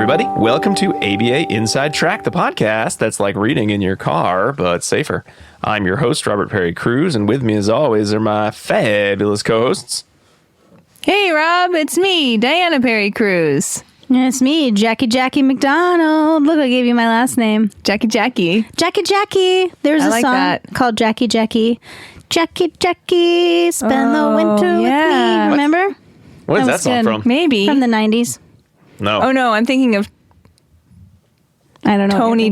everybody. Welcome to ABA Inside Track, the podcast that's like reading in your car, but safer. I'm your host, Robert Perry Cruz, and with me, as always, are my fabulous co-hosts. Hey, Rob, it's me, Diana Perry Cruz. It's me, Jackie McDonald. Look, I gave you my last name. Jackie. Jackie. There's a like song that. called Jackie. Spend the winter with me. Remember? What is that was song good. from? Maybe. From the 90s. No. Oh, no, I'm thinking of I don't know. Tony.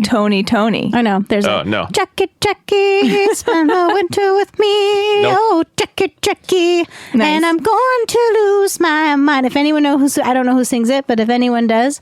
I know. There's no. Jackie, spend the winter with me. Nope. Oh, Jackie. Nice. And I'm going to lose my mind. If anyone knows I don't know who sings it, but if anyone does,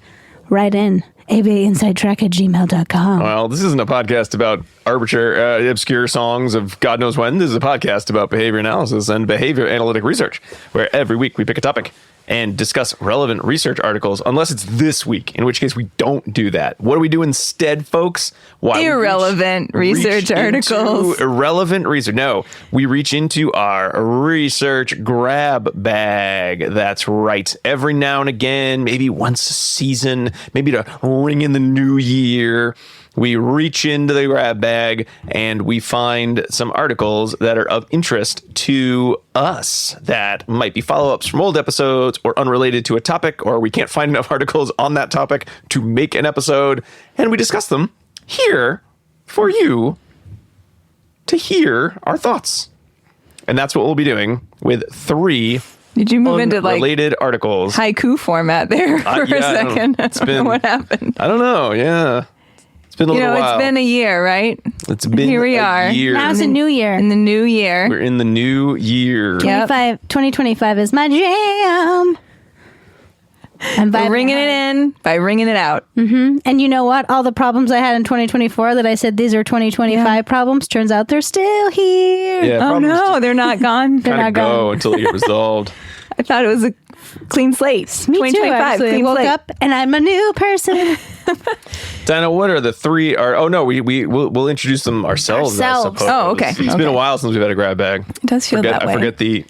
write in. abainsidetrack@gmail.com. Well, this isn't a podcast about arbitrary, obscure songs of God knows when. This is a podcast about behavior analysis and behavior analytic research, where every week we pick a topic and discuss relevant research articles, unless it's this week, in which case we don't do that. What do we do instead, folks? Irrelevant research articles. Irrelevant research. No, we reach into our research grab bag. That's right. Every now and again, maybe once a season, maybe to ring in the new year, we reach into the grab bag and we find some articles that are of interest to us that might be follow-ups from old episodes or unrelated to a topic, or we can't find enough articles on that topic to make an episode, and we discuss them here for you to hear our thoughts. And that's what we'll be doing with 3 Did you move into like related articles. haiku format there for a second? It's been, what happened? I don't know. Yeah. It's been a little while. It's been a year, right? It's been Here we a are. year. Now it's a new year. In the new year. We're in the new year. Yep. 2025 is my jam. I'm By vibing ringing hard. it in, by ringing it out. And you know what? All the problems I had in 2024 that I said these are 2025 problems, turns out they're still here. Yeah, Oh problems no, they're not gone. They're kind of not gone. go until they get resolved. I thought it was a clean slate. Me too, 2025, actually. I clean woke slate. up and I'm a new person. Dinah, what are the 3? Oh no, we'll introduce them ourselves. I Ourselves. suppose. Oh, okay. It's been Okay. a while since we've had a grab bag. It does feel that way. I forget the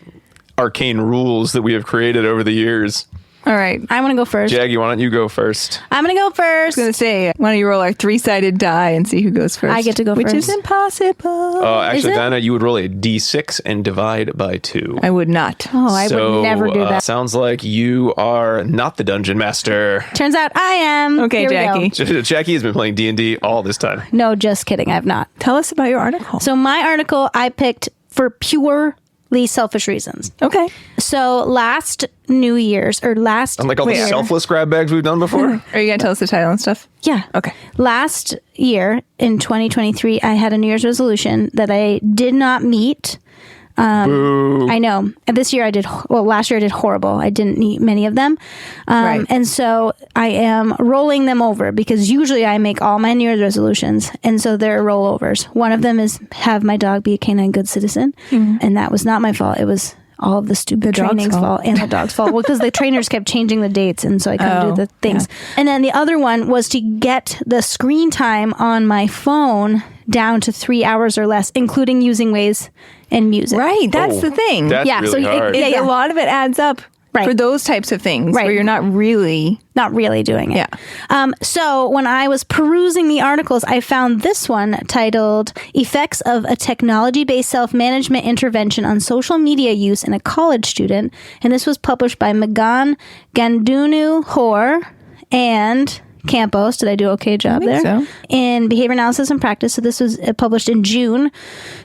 arcane rules that we have created over the years. All right. I want to go first. Jaggy, why don't you go first? I'm going to go first. I was going to say, why don't you roll our 3-sided die and see who goes first? I get to go Which first. is impossible. Actually, it? Dinah, you would roll a d6 and divide by 2. I would not. Oh, I would never do that. Sounds like you are not the dungeon master. Turns out I am. Okay, Here we Jackie. go. Jackie has been playing D&D all this time. No, just kidding. I've not. Tell us about your article. So my article I picked for purely selfish reasons. Okay. So last New Year's or last Unlike all the Wait. selfless grab bags we've done before. Are you going to tell us the title and stuff? Yeah. Okay. Last year in 2023, I had a New Year's resolution that I did not meet. Boo. I know. And this year last year I did horrible. I didn't meet many of them. Right. And so I am rolling them over because usually I make all my New Year's resolutions. And so they're rollovers. One of them is have my dog be a canine good citizen. And that was not my fault. It was all of the stupid dog's training's fault. fault and the dog's fault. Well, because the trainers kept changing the dates. And so I couldn't do the things. And then the other one was to get the screen time on my phone down to 3 hours or less, including using Waze and music. Right. That's Oh, the thing. That's Yeah, so really hard. yeah. A lot of it adds up Right. for those types of things Right. where you're not really. Not really doing it. Yeah. So when I was perusing the articles, I found this one titled Effects of a Technology-Based Self-Management Intervention on Social Media Use in a College Student. And this was published by Magan Gandunu Hor and Campos. Did I do an okay job think there? so. In Behavior Analysis and Practice. So this was published in June.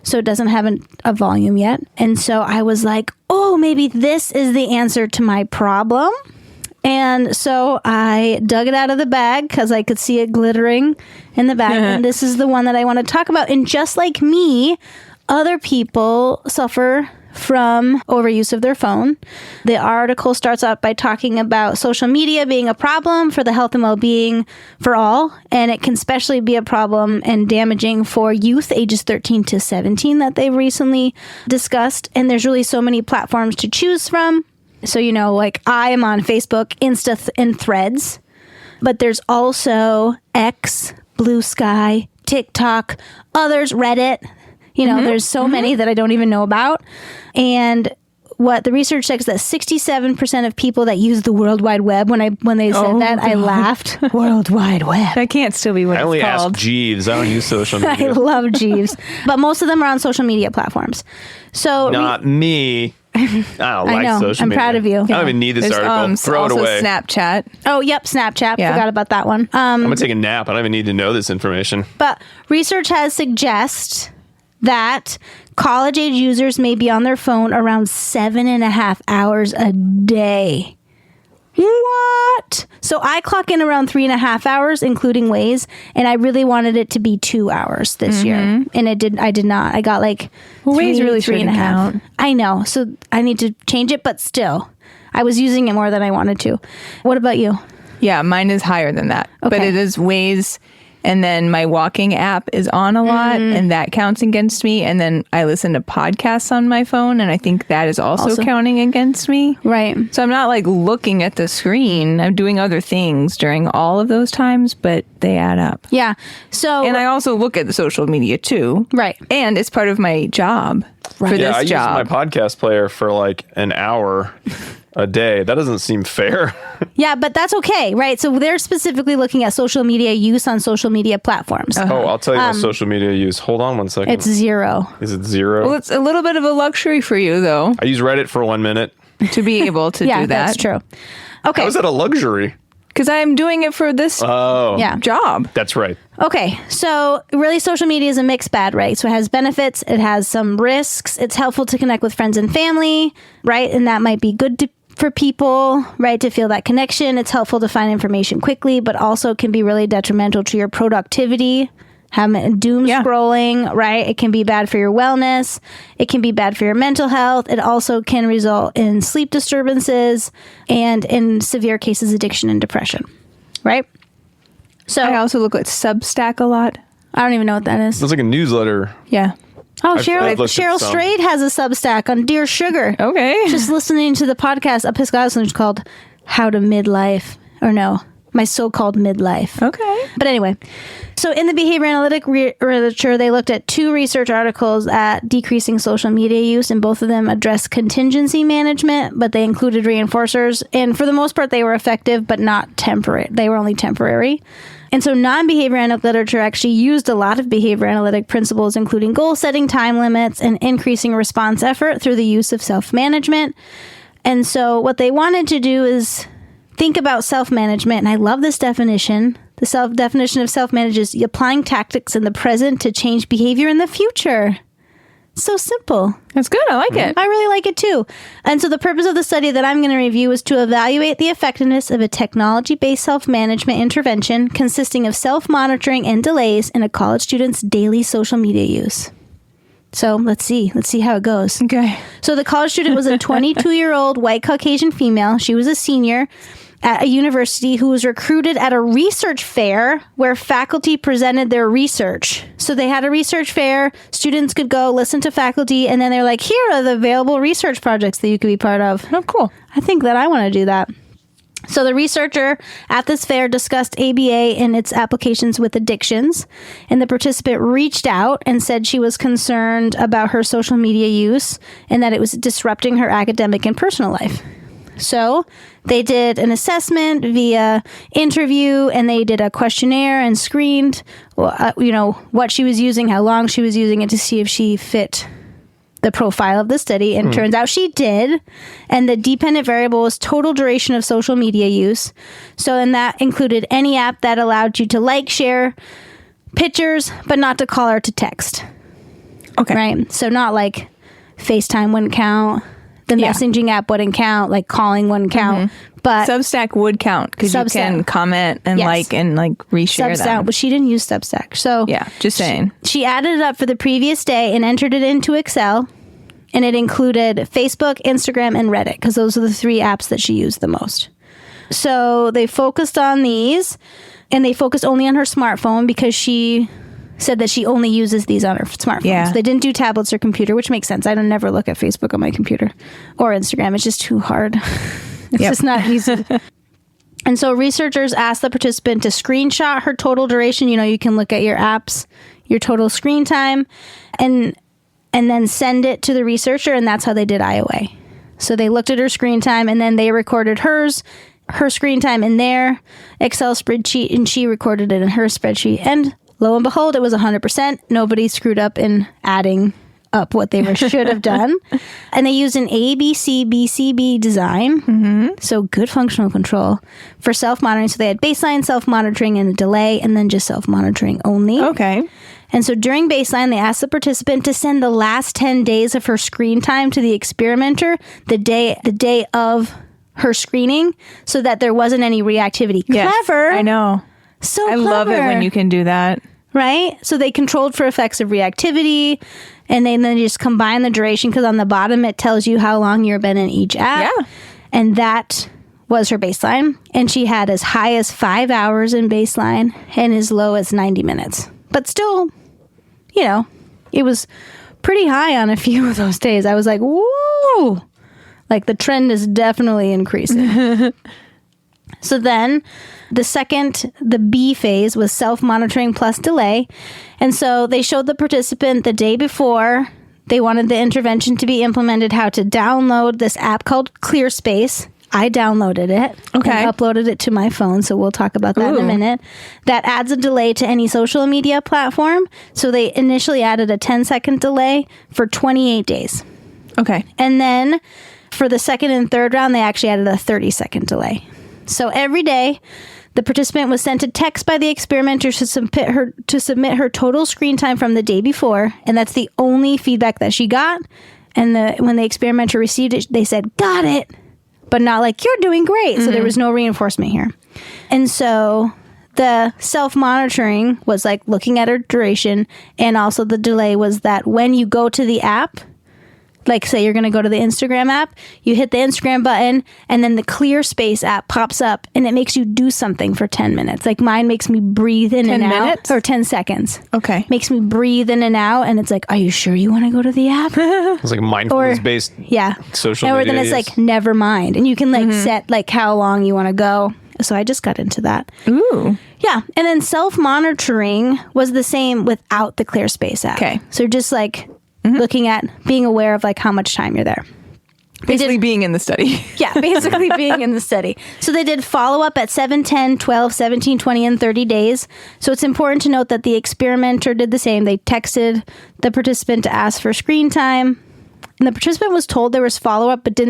So it doesn't have a volume yet. And so I was like, oh, maybe this is the answer to my problem. And so I dug it out of the bag because I could see it glittering in the bag. And this is the one that I want to talk about. And just like me, other people suffer from overuse of their phone. The article starts out by talking about social media being a problem for the health and well-being for all, and it can especially be a problem and damaging for youth ages 13 to 17 that they've recently discussed. And there's really so many platforms to choose from. So, like I am on Facebook, Insta, and Threads, but there's also X, Blue Sky, TikTok, others, Reddit. There's so many that I don't even know about. And what the research says that 67% of people that use the World Wide Web, when they said that, I laughed. World Wide Web. That can't still be what I it's only called. asked Jeeves. I don't use social I media. love Jeeves. But most of them are on social media platforms. So Not me. I don't like know. social I'm media. proud of you. I don't even need this There's article. Throw it also away. Snapchat. Oh, yep, Snapchat. Yeah. Forgot about that one. I'm going to take a nap. I don't even need to know this information. But research has suggested that college-age users may be on their phone around 7.5 hours a day. What? So I clock in around 3.5 hours, including Waze, and I really wanted it to be 2 hours this year, and I did not. I got like Waze really three and a shouldn't half. count. I know, so I need to change it, but still, I was using it more than I wanted to. What about you? Yeah, mine is higher than that. But Okay. it is Waze. And then my walking app is on a lot, and that counts against me. And then I listen to podcasts on my phone, and I think that is also counting against me. Right. So I'm not like looking at the screen. I'm doing other things during all of those times, but they add up. Yeah. So And I also look at the social media too. Right. And it's part of my job for Yeah, I this job. use my podcast player for like an hour a day. That doesn't seem fair. yeah, but that's okay, right? So they're specifically looking at social media use on social media platforms. Oh, I'll tell you my social media use. Hold on one second. It's 0. Is it 0? Well, it's a little bit of a luxury for you, though, I use Reddit for 1 minute. to be able to Yeah, do that. that's true. Okay. How is that a luxury? Because I'm doing it for this Yeah. job. That's right. Okay, so really social media is a mixed bag, right? So it has benefits, it has some risks. It's helpful to connect with friends and family, right? And that might be good for people, right? To feel that connection. It's helpful to find information quickly, but also can be really detrimental to your productivity. Doom scrolling, right? It can be bad for your wellness. It can be bad for your mental health. It also can result in sleep disturbances and in severe cases, addiction and depression, right? So I also look at Substack a lot. I don't even know what that is. It's like a newsletter. Yeah. Oh, I've looked at Cheryl some. Strayed has a Substack on Dear Sugar. Okay. Just listening to the podcast, Episcopalian, called How to Midlife, or no, My So-Called Midlife. Okay. But anyway, so in the behavior analytic literature, they looked at 2 research articles at decreasing social media use, and both of them addressed contingency management, but they included reinforcers. And for the most part, they were effective, but not temporary. They were only temporary. And so non-behavior analytic literature actually used a lot of behavior analytic principles, including goal setting, time limits, and increasing response effort through the use of self-management. And so what they wanted to do is think about self-management. And I love this definition. The definition of self-manage is applying tactics in the present to change behavior in the future. So simple. That's good. I like it. I really like it too. And so the purpose of the study that I'm going to review is to evaluate the effectiveness of a technology-based self-management intervention consisting of self-monitoring and delays in a college student's daily social media use. So let's see how it goes. Okay. So the college student was a 22-year-old white Caucasian female. She was a senior at a university who was recruited at a research fair where faculty presented their research. So they had a research fair, students could go listen to faculty, and then they're like, here are the available research projects that you could be part of. Oh, cool. I think that I want to do that. So the researcher at this fair discussed ABA and its applications with addictions, and the participant reached out and said she was concerned about her social media use and that it was disrupting her academic and personal life. So they did an assessment via interview, and they did a questionnaire and screened, what she was using, how long she was using it to see if she fit the profile of the study. And it turns out she did. And the dependent variable was total duration of social media use. So, and that included any app that allowed you to like, share pictures, but not to call or to text. Okay. Right? So not like FaceTime wouldn't count. The messaging app wouldn't count, like calling wouldn't count. But Substack would count because you can comment and like and like reshare Substack, them. but she didn't use Substack. So Yeah, just saying. She added it up for the previous day and entered it into Excel. And it included Facebook, Instagram, and Reddit, because those are the 3 apps that she used the most. So they focused on these, and they focused only on her smartphone because she said that she only uses these on her smartphone. Yeah. They didn't do tablets or computer, which makes sense. I don't never look at Facebook on my computer or Instagram. It's just too hard. It's just not easy. And so researchers asked the participant to screenshot her total duration. You can look at your apps, your total screen time, and then send it to the researcher, and that's how they did IOA. So they looked at her screen time and then they recorded her screen time in their Excel spreadsheet, and she recorded it in her spreadsheet. And lo and behold, it was 100%. Nobody screwed up in adding up what they should have done. And they used an ABC BCB design. So good functional control for self-monitoring. So they had baseline, self-monitoring, and a delay, and then just self-monitoring only. Okay. And so during baseline, they asked the participant to send the last 10 days of her screen time to the experimenter the day of her screening, so that there wasn't any reactivity. Yes, Clever. I know. So I clever. love it when you can do that. Right? So they controlled for effects of reactivity, and then just combine the duration, because on the bottom it tells you how long you've been in each app. Yeah. And that was her baseline. And she had as high as 5 hours in baseline and as low as 90 minutes. But still, it was pretty high on a few of those days. I was like, whoa! Like, the trend is definitely increasing. So then the B phase was self-monitoring plus delay. And so they showed the participant the day before they wanted the intervention to be implemented, how to download this app called ClearSpace. I downloaded it and uploaded it to my phone. So we'll talk about that in a minute. That adds a delay to any social media platform. So they initially added a 10-second delay for 28 days. Okay. And then for the second and third round, they actually added a 30-second delay. So every day, the participant was sent a text by the experimenter to submit her total screen time from the day before, and that's the only feedback that she got. And when the experimenter received it, they said, "Got it," but not like, "You're doing great." So there was no reinforcement here. And so the self-monitoring was like looking at her duration, and also the delay was that when you go to the app, like say you're going to go to the Instagram app, you hit the Instagram button, and then the ClearSpace app pops up, and it makes you do something for 10 minutes. Like mine makes me breathe in and out. minutes? Or 10 seconds. Okay. Makes me breathe in and out, and it's like, are you sure you want to go to the app? It's like mindfulness-based social media. Or then it's like, never mind. And you can like set like how long you want to go. So I just got into that. Ooh. Yeah. And then self-monitoring was the same without the ClearSpace app. Okay. So just like looking at being aware of like how much time you're there. Basically being in the study. Yeah, basically being in the study. So they did follow-up at 7, 10, 12, 17, 20, and 30 days. So it's important to note that the experimenter did the same. They texted the participant to ask for screen time. And the participant was told there was follow-up, but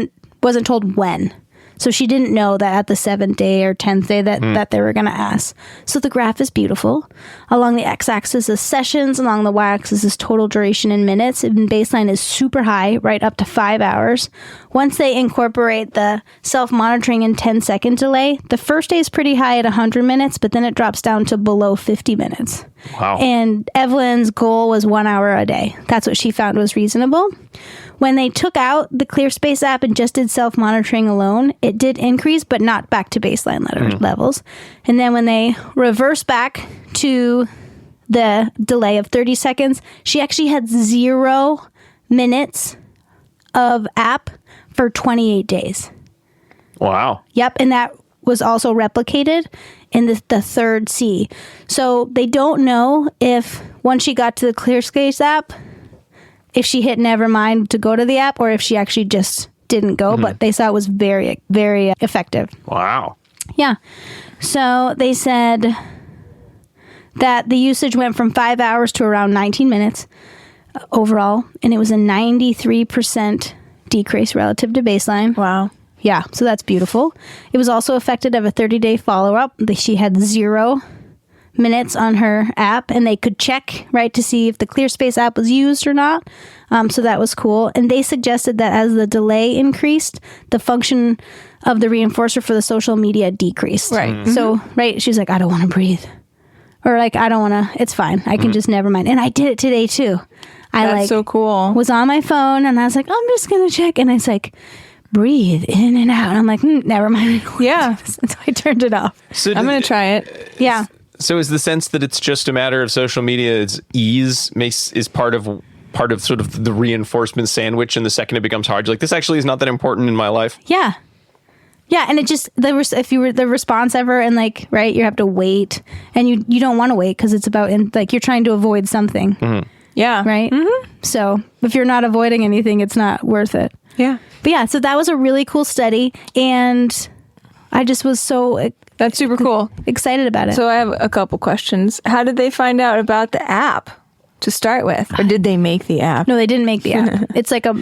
wasn't told when. So she didn't know that at the 7th day or 10th day that they were going to ask. So the graph is beautiful. Along the x-axis is sessions. Along the y-axis is total duration in minutes. And baseline is super high, right up to 5 hours. Once they incorporate the self-monitoring and 10-second delay, the first day is pretty high at 100 minutes, but then it drops down to below 50 minutes. Wow. And Evelyn's goal was 1 hour a day. That's what she found was reasonable. When they took out the ClearSpace app and just did self-monitoring alone, it did increase, but not back to baseline levels. And then when they reverse back to the delay of 30 seconds, she actually had 0 minutes of app for 28 days. Wow. Yep, and that was also replicated in the third C. So they don't know if once she got to the ClearSpace app, if she hit Nevermind to go to the app, or if she actually just didn't go, but they saw it was very, very effective. Wow. Yeah. So they said that the usage went from 5 hours to around 19 minutes overall, and it was a 93% decrease relative to baseline. Wow. Yeah, so that's beautiful. It was also effective of a 30-day follow-up. She had 0 minutes on her app, and they could check, right, to see if the ClearSpace app was used or not. So that was cool. And they suggested that as the delay increased, the function of the reinforcer for the social media decreased. Right. So, right, she's like, I don't want to breathe. Or like, I don't want to, it's fine. I can just never mind. And I did it today too. That's so cool. Was on my phone, and I was like, I'm just going to check. And it's like, breathe in and out. And I'm like, never mind. Yeah. So I turned it off. So I'm going to try it. Yeah. So is the sense that it's just a matter of social media's ease is part of sort of the reinforcement sandwich, and the second it becomes hard, you're like, this actually is not that important in my life? Yeah. Yeah, and it just, if you were the response ever, and like, right, you have to wait, and you don't want to wait because it's about, and like, you're trying to avoid something. Yeah. Yeah. Right? Mm-hmm. So if you're not avoiding anything, it's not worth it. Yeah. But yeah, so that was a really cool study. And I just was so That's super cool. excited about it. So I have a couple questions. How did they find out about the app to start with? Or did they make the app? No, they didn't make the app. It's like a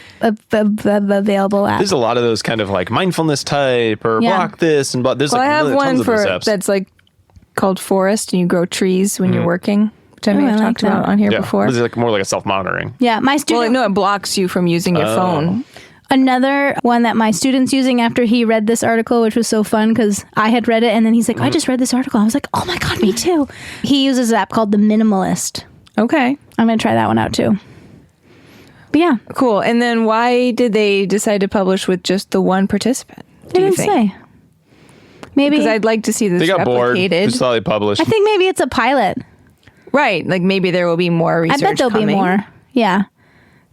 available app. There's a lot of those kind of like mindfulness type or block this and there's Well, like I have really one tons of those for apps. that's like called Forest, and you grow trees when you're working, which I may Oh, have I like talked about that. on here Yeah, before. this is like more like a self-monitoring. Yeah, my Well, student. no, it blocks you from using your phone. Another one that my student's using after he read this article, which was so fun because I had read it, and then he's like, I just read this article. I was like, oh my God, me too. He uses an app called The Minimalist. Okay. I'm going to try that one out too. But yeah, Cool. And then why did they decide to publish with just the one participant? they didn't say. Maybe. Because I'd like to see this They got bored. replicated. Just thought they published. I think maybe it's a pilot. Right. Like maybe there will be more research I bet there'll coming. be more. Yeah.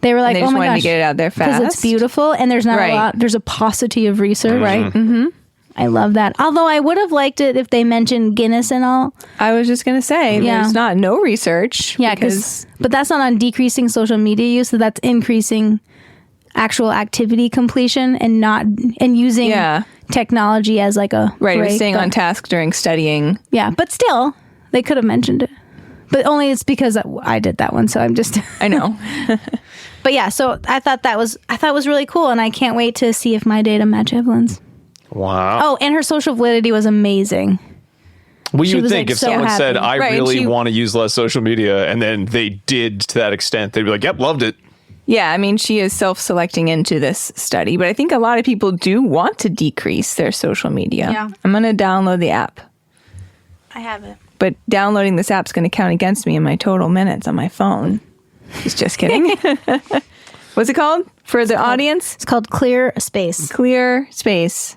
They were like, They oh just my wanted gosh. to get it out there Because fast. it's beautiful and there's not Right. a lot. There's a paucity of research. Right. Mm-hmm. I love that. Although I would have liked it if they mentioned Guinness and all. I was just going to say, Yeah. there's not no research. Yeah, but that's not on decreasing social media use. So that's increasing actual activity completion and using Yeah. technology as like a Right. It was break, staying but- on task during studying. Yeah, but still, they could have mentioned it. But only it's because I did that one. So I'm just. I know. But yeah, so I thought it was really cool, and I can't wait to see if my data match Evelyn's. Wow. Oh, and her social validity was amazing. Well, She you would was, think like, if so someone said, happy. I Right, and really she- want to use less social media, and then they did to that extent, they'd be like, yep, loved it. Yeah, I mean, she is self-selecting into this study, but I think a lot of people do want to decrease their social media. Yeah. I'm going to download the app, I have it. but downloading this app's going to count against me in my total minutes on my phone. Just kidding. What's it called for the audience? It's called Clear Space. Clear Space.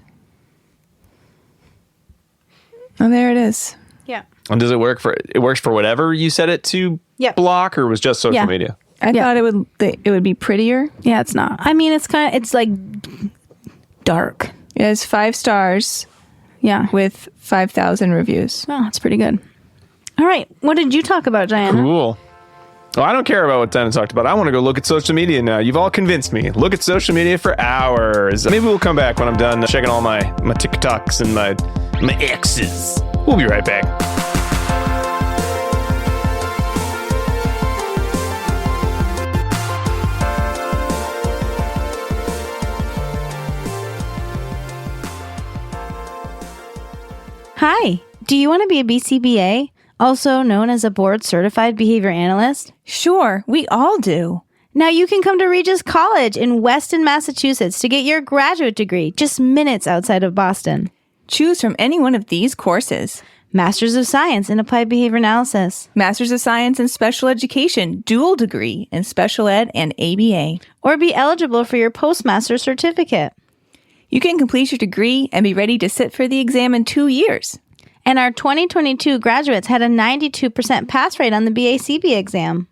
Oh, there it is. Yeah. And does it work it works for whatever you set it to Yep. block, or was just social Yeah. media? I Yeah. thought it would be prettier. Yeah, it's not. I mean, it's like dark. It has 5 stars Yeah. with 5,000 reviews. Oh, that's pretty good. All right. What did you talk about, Diana? Cool. Well, I don't care about what Diana talked about. I want to go look at social media now. You've all convinced me. Look at social media for hours. Maybe we'll come back when I'm done checking all my TikToks and my exes. We'll be right back. Hi. Do you want to be a BCBA, also known as a board certified behavior analyst? Sure, we all do. Now you can come to Regis College in Weston, Massachusetts to get your graduate degree, just minutes outside of Boston. Choose from any one of these courses. Masters of Science in Applied Behavior Analysis, Masters of Science in Special Education, dual degree in Special Ed and ABA. or be eligible for your postmaster certificate. You can complete your degree and be ready to sit for the exam in 2 years. And our 2022 graduates had a 92% pass rate on the BACB exam.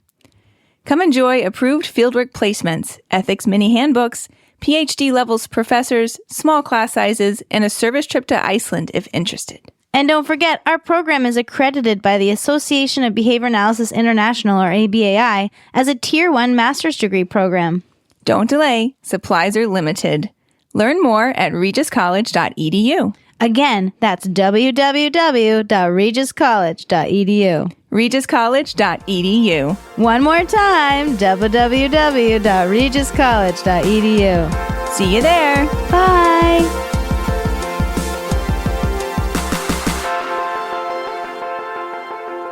Come enjoy approved fieldwork placements, ethics mini handbooks, PhD levels professors, small class sizes, and a service trip to Iceland if interested. And don't forget, our program is accredited by the Association of Behavior Analysis International, or ABAI, as a Tier 1 master's degree program. Don't delay, supplies are limited. Learn more at regiscollege.edu. Again, that's www.regiscollege.edu. regiscollege.edu. One more time, www.regiscollege.edu. See you there. Bye.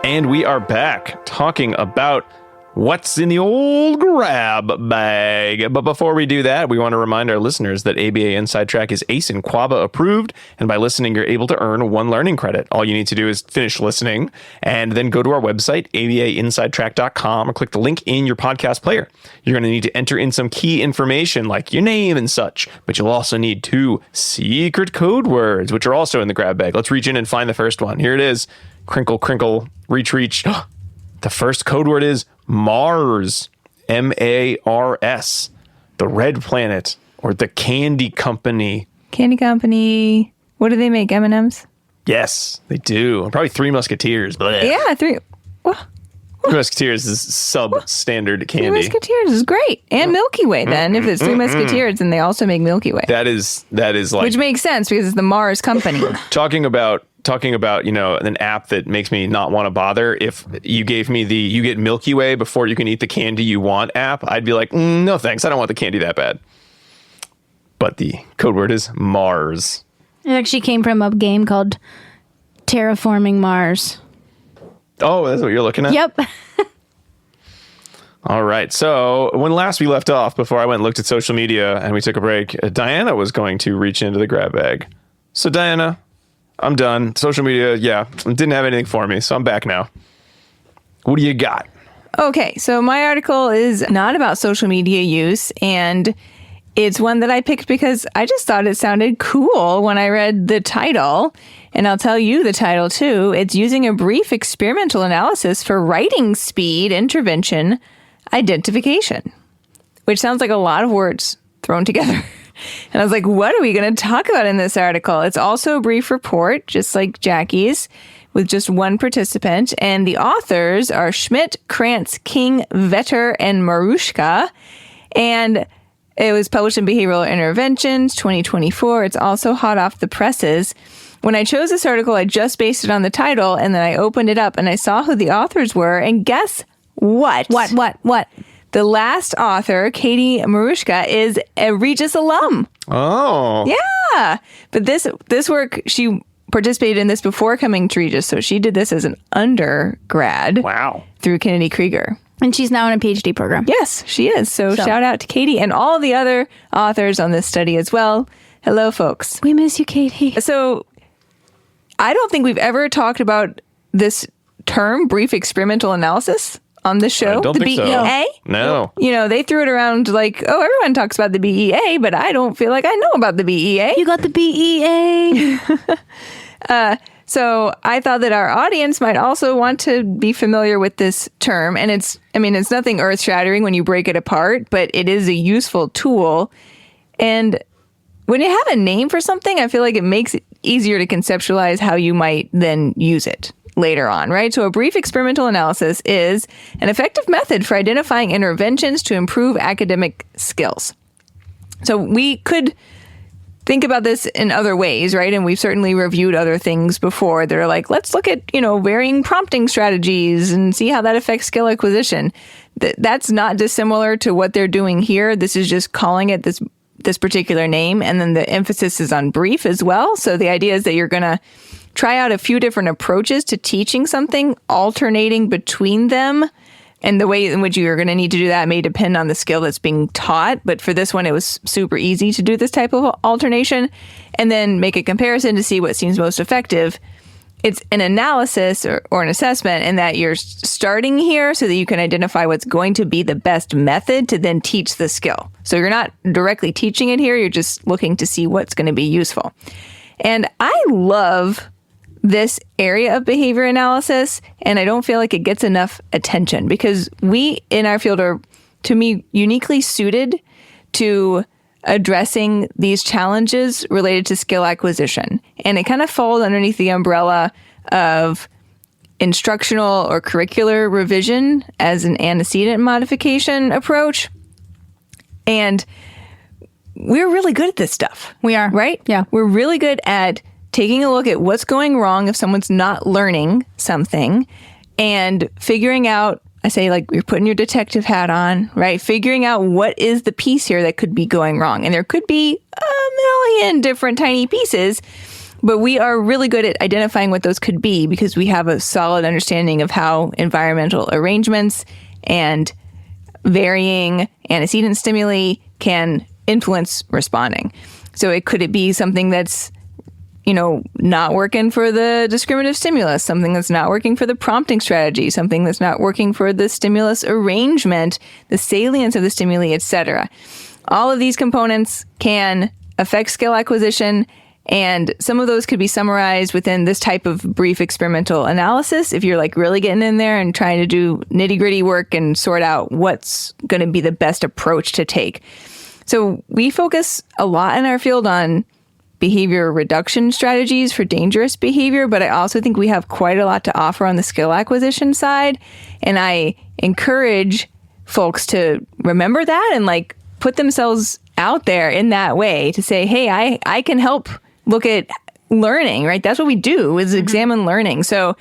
And we are back talking about what's in the old grab bag. But before we do that, we want to remind our listeners that ABA Inside Track is ACE and QABA approved. And by listening, you're able to earn 1 learning credit. All you need to do is finish listening and then go to our website, abainsidetrack.com, or click the link in your podcast player. You're going to need to enter in some key information like your name and such, but you'll also need 2 secret code words, which are also in the grab bag. Let's reach in and find the first one. Here it is. Crinkle, crinkle, reach, reach. The first code word is Mars, M-A-R-S, the red planet, or the candy company. Candy Company. What do they make? M&Ms? Yes, they do. Probably 3 Musketeers. Blech. Yeah, 3. What Three Musketeers is substandard Three candy. Musketeers is great. And Milky Way, then. If it's Three Musketeers, then they also make Milky Way. That is like Which makes sense because it's the Mars company. talking about, an app that makes me not want to bother. If you gave me you get Milky Way before you can eat the candy you want app, I'd be like, no thanks, I don't want the candy that bad. But the code word is Mars. It actually came from a game called Terraforming Mars. Oh, that's what you're looking at? Yep. All right. So when last we left off, before I went and looked at social media and we took a break, Diana was going to reach into the grab bag. So Diana, I'm done. Social media, didn't have anything for me. So I'm back now. What do you got? Okay, so my article is not about social media use, and it's one that I picked because I just thought it sounded cool when I read the title. And I'll tell you the title too. It's using a brief experimental analysis for writing speed intervention identification, which sounds like a lot of words thrown together. And I was like, what are we going to talk about in this article? It's also a brief report, just like Jackie's, with just one participant. And the authors are Schmidt, Krantz, King, Vetter, and Maruska. And it was published in Behavioral Interventions 2024. It's also hot off the presses. When I chose this article, I just based it on the title, and then I opened it up and I saw who the authors were. And guess what? What? The last author, Katie Maruska, is a Regis alum. Oh. Yeah. But this work, she participated in this before coming to Regis. So she did this as an undergrad. Wow. Through Kennedy Krieger. And she's now in a PhD program. Yes, she is. So shout out to Katie and all the other authors on this study as well. Hello, folks. We miss you, Katie. So I don't think we've ever talked about this term, brief experimental analysis, on the show. I don't think BEA. So. No. They threw it around like, oh, everyone talks about the BEA, but I don't feel like I know about the BEA. You got the BEA. So I thought that our audience might also want to be familiar with this term. And it's nothing earth-shattering when you break it apart, but it is a useful tool. And when you have a name for something, I feel like it makes it easier to conceptualize how you might then use it later on, right? So a brief experimental analysis is an effective method for identifying interventions to improve academic skills. So we could think about this in other ways, right? And we've certainly reviewed other things before that are like, let's look at, varying prompting strategies and see how that affects skill acquisition. That's not dissimilar to what they're doing here. This is just calling it this particular name. And then the emphasis is on brief as well. So the idea is that you're going to try out a few different approaches to teaching something, alternating between them. And the way in which you're going to need to do that may depend on the skill that's being taught. But for this one, it was super easy to do this type of alternation and then make a comparison to see what seems most effective. It's an analysis or an assessment in that you're starting here so that you can identify what's going to be the best method to then teach the skill. So you're not directly teaching it here. You're just looking to see what's going to be useful. And I love this area of behavior analysis, and I don't feel like it gets enough attention because we in our field are, to me, uniquely suited to addressing these challenges related to skill acquisition. And it kind of falls underneath the umbrella of instructional or curricular revision as an antecedent modification approach. And we're really good at this stuff. We are. Right? Yeah. We're really good at taking a look at what's going wrong if someone's not learning something and figuring out, I say like you're putting your detective hat on, right? Figuring out what is the piece here that could be going wrong. And there could be a million different tiny pieces, but we are really good at identifying what those could be because we have a solid understanding of how environmental arrangements and varying antecedent stimuli can influence responding. So could it be something that's not working for the discriminative stimulus, something that's not working for the prompting strategy, something that's not working for the stimulus arrangement, the salience of the stimuli, etc. All of these components can affect skill acquisition, and some of those could be summarized within this type of brief experimental analysis if you're like really getting in there and trying to do nitty-gritty work and sort out what's going to be the best approach to take. So we focus a lot in our field on behavior reduction strategies for dangerous behavior, but I also think we have quite a lot to offer on the skill acquisition side. And I encourage folks to remember that and like put themselves out there in that way to say, hey, I can help look at learning, right? That's what we do is examine learning. So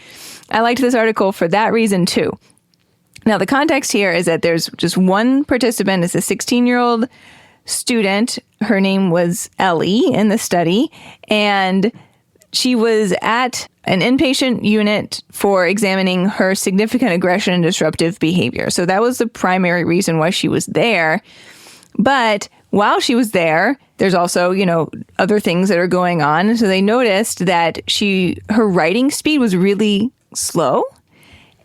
I liked this article for that reason too. Now, the context here is that there's just one participant. It's a 16-year-old student. Her name was Ellie in the study, and she was at an inpatient unit for examining her significant aggression and disruptive behavior. So that was the primary reason why she was there. But while she was there, there's also, other things that are going on. So they noticed that her writing speed was really slow,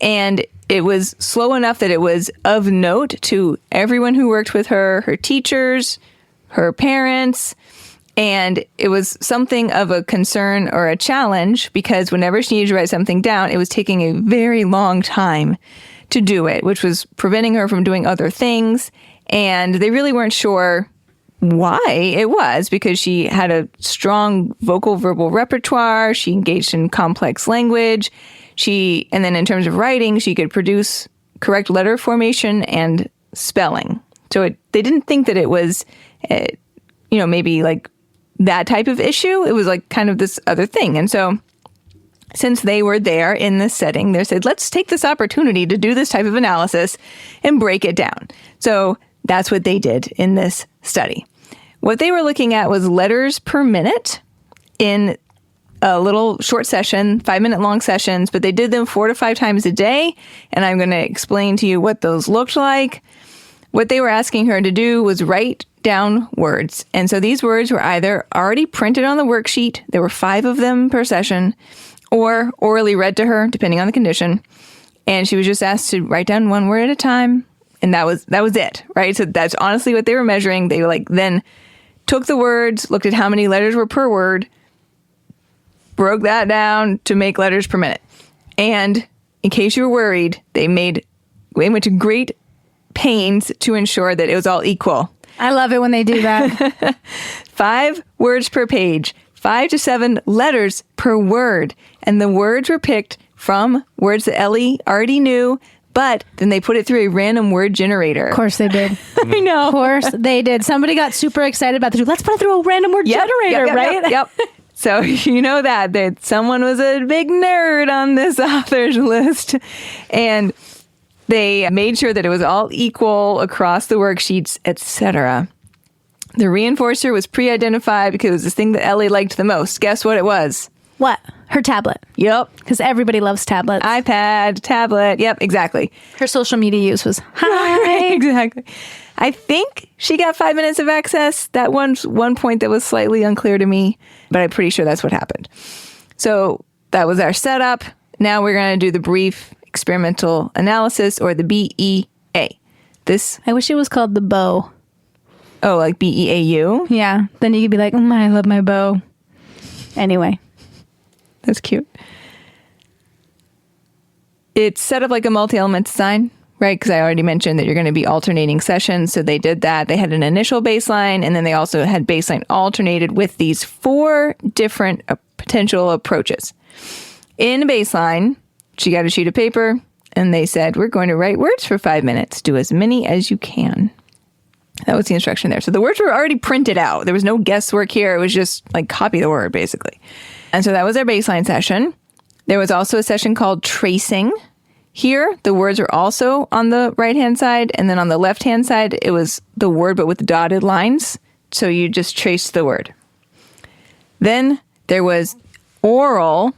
and it was slow enough that it was of note to everyone who worked with her, her teachers, her parents, and it was something of a concern or a challenge because whenever she needed to write something down, it was taking a very long time to do it, which was preventing her from doing other things. And they really weren't sure why it was because she had a strong verbal repertoire. She engaged in complex language. And then in terms of writing, she could produce correct letter formation and spelling. So they didn't think that it was, maybe like that type of issue. It was like kind of this other thing. And so since they were there in this setting, they said, let's take this opportunity to do this type of analysis and break it down. So that's what they did in this study. What they were looking at was letters per minute in a little short session, 5-minute long sessions, but they did them 4 to 5 times a day. And I'm going to explain to you what those looked like. What they were asking her to do was write down words. And so these words were either already printed on the worksheet, there were 5 of them per session, or orally read to her, depending on the condition. And she was just asked to write down 1 word at a time. And that was it, right? So that's honestly what they were measuring. They were then took the words, looked at how many letters were per word, broke that down to make letters per minute. And in case you were worried, they went to great pains to ensure that it was all equal. I love it when they do that. 5 words per page, 5 to 7 letters per word. And the words were picked from words that Ellie already knew, but then they put it through a random word generator. Of course they did. I know. Of course they did. Somebody got super excited about the let's put it through a random word generator, right? Yep. So you know that someone was a big nerd on this author's list. And they made sure that it was all equal across the worksheets, etc. The reinforcer was pre-identified because it was the thing that Ellie liked the most. Guess what it was? What? Her tablet. Yep. Because everybody loves tablets. iPad, tablet. Yep, exactly. Her social media use was high. Exactly. I think she got 5 minutes of access. That one point that was slightly unclear to me, but I'm pretty sure that's what happened. So that was our setup. Now we're going to do the brief experimental analysis, or the BEA. I wish it was called the bow. Oh, like BEAU? Yeah. Then you could be like, I love my bow. Anyway. That's cute. It's set up like a multi-element design, right? Because I already mentioned that you're going to be alternating sessions. So they did that. They had an initial baseline, and then they also had baseline alternated with these 4 different potential approaches. In baseline, she got a sheet of paper, and they said, we're going to write words for 5 minutes. Do as many as you can. That was the instruction there. So the words were already printed out. There was no guesswork here. It was just like copy the word, basically. And so that was our baseline session. There was also a session called tracing. Here, the words were also on the right-hand side. And then on the left-hand side, it was the word, but with dotted lines. So you just traced the word. Then there was oral,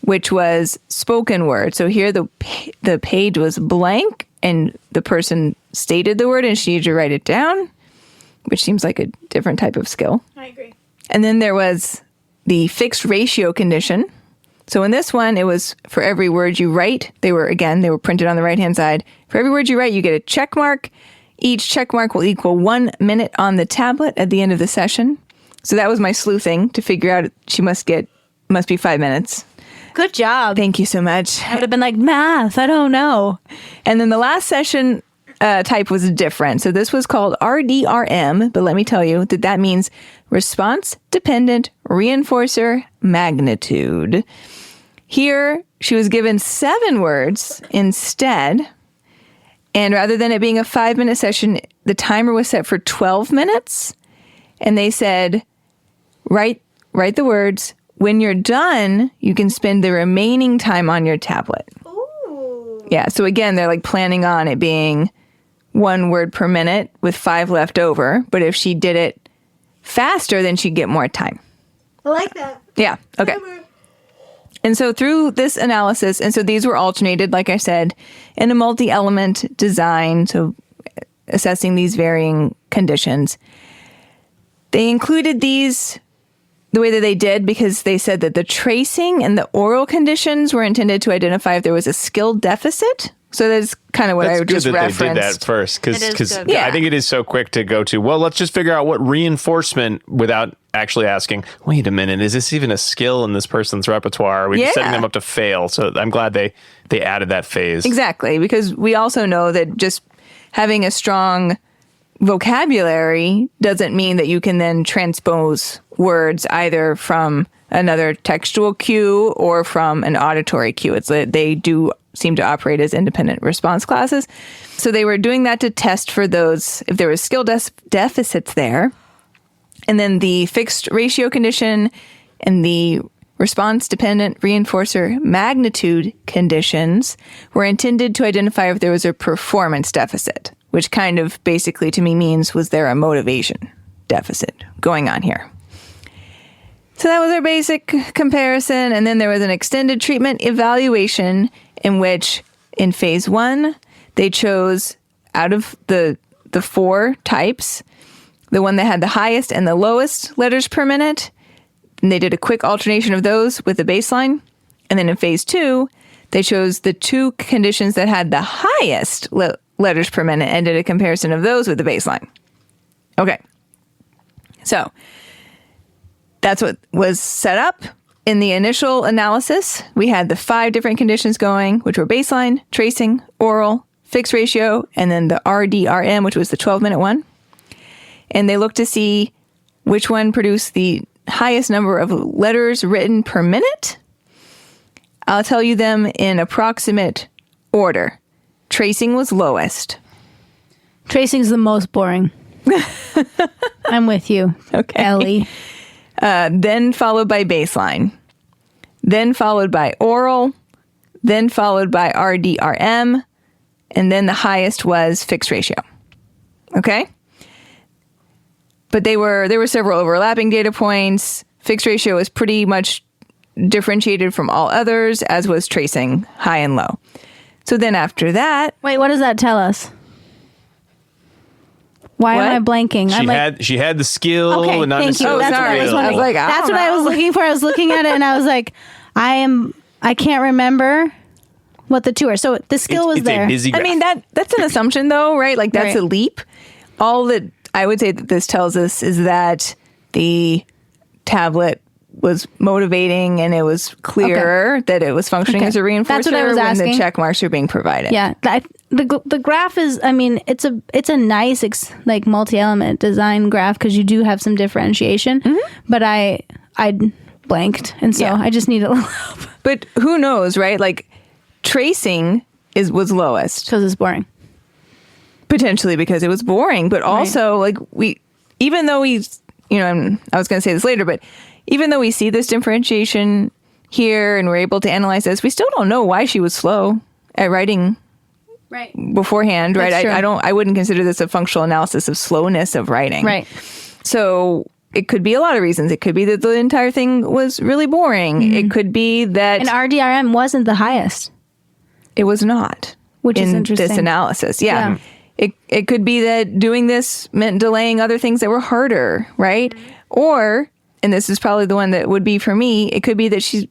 which was spoken word. So here the page was blank, and the person stated the word, and she needed to write it down, which seems like a different type of skill. I agree. And then there was the fixed ratio condition. So in this one, it was for every word you write. They were printed on the right-hand side. For every word you write, you get a check mark. Each check mark will equal 1 minute on the tablet at the end of the session. So that was my sleuthing to figure out she must be 5 minutes. Good job. Thank you so much. I would have been like, math, I don't know. And then the last session, type was different. So this was called RDRM, but let me tell you that means response dependent reinforcer magnitude. Here, she was given 7 words instead. And rather than it being a 5-minute session, the timer was set for 12 minutes. And they said, write the words. When you're done, you can spend the remaining time on your tablet. Ooh. Yeah. So again, they're like planning on it being 1 word per minute with 5 left over. But if she did it faster, then she'd get more time. I like that. Yeah. Okay. And so through this analysis, and so these were alternated, like I said, in a multi-element design, so assessing these varying conditions. They included these the way that they did because they said that the tracing and the oral conditions were intended to identify if there was a skill deficit. So that's kind of what I just referenced. They did that first because Yeah. I think it is so quick to go to, well, let's just figure out what reinforcement without actually asking, wait a minute, is this even a skill in this person's repertoire? Are we just setting them up to fail? So I'm glad they added that phase. Exactly, because we also know that just having a strong vocabulary doesn't mean that you can then transpose words either from another textual cue or from an auditory cue. It's that they do seem to operate as independent response classes. So they were doing that to test for those, if there was skill deficits there. And then the fixed ratio condition and the response-dependent reinforcer magnitude conditions were intended to identify if there was a performance deficit, which kind of basically to me means was there a motivation deficit going on here. So that was our basic comparison. And then there was an extended treatment evaluation in which in phase 1, they chose out of the 4 types, the one that had the highest and the lowest letters per minute. And they did a quick alternation of those with the baseline. And then in phase 2, they chose the 2 conditions that had the highest letters per minute and did a comparison of those with the baseline. Okay. So that's what was set up in the initial analysis. We had the 5 different conditions going, which were baseline, tracing, oral, fixed ratio, and then the RDRM, which was the 12-minute one. And they looked to see which one produced the highest number of letters written per minute. I'll tell you them in approximate order. Tracing was lowest. Tracing's the most boring. I'm with you, Okay. Ellie. Then followed by baseline. Then followed by oral. Then followed by RDRM. And then the highest was fixed ratio. Okay? But there were several overlapping data points. Fixed ratio was pretty much differentiated from all others, as was tracing, high and low. So then after that... Wait, what does that tell us? Why am I blanking? She had the skill. Okay, and not thank you. necessarily That's the what I was skill. wondering. like, I That's don't what I know. was looking for. I was looking at it and I was like, I can't remember what the 2 are. So the skill was it's there. A busy graph. I mean, that's an assumption, though, right? Like, that's Right. a leap. All that I would say that this tells us is that the tablet was motivating and it was clearer that it was functioning Okay. as a reinforcer That's what I was when asking. the check marks are being provided. Yeah, the graph is. I mean, it's a nice like multi-element design graph because you do have some differentiation. But I blanked, and so Yeah. I just need a little help But who knows, right? Like, tracing was lowest. because it's boring. Potentially because it was boring, but also like even though and I was going to say this later, but even though we see this differentiation here and we're able to analyze this, we still don't know why she was slow at writing Right. beforehand, right? That's true. I wouldn't consider this a functional analysis of slowness of writing. Right. So it could be a lot of reasons. It could be that the entire thing was really boring. It could be that And RDRM wasn't the highest. it was not, Which is in interesting. this analysis. Yeah. Yeah. It could be that doing this meant delaying other things that were harder, right? Or, and this is probably the one that would be for me, it could be that she's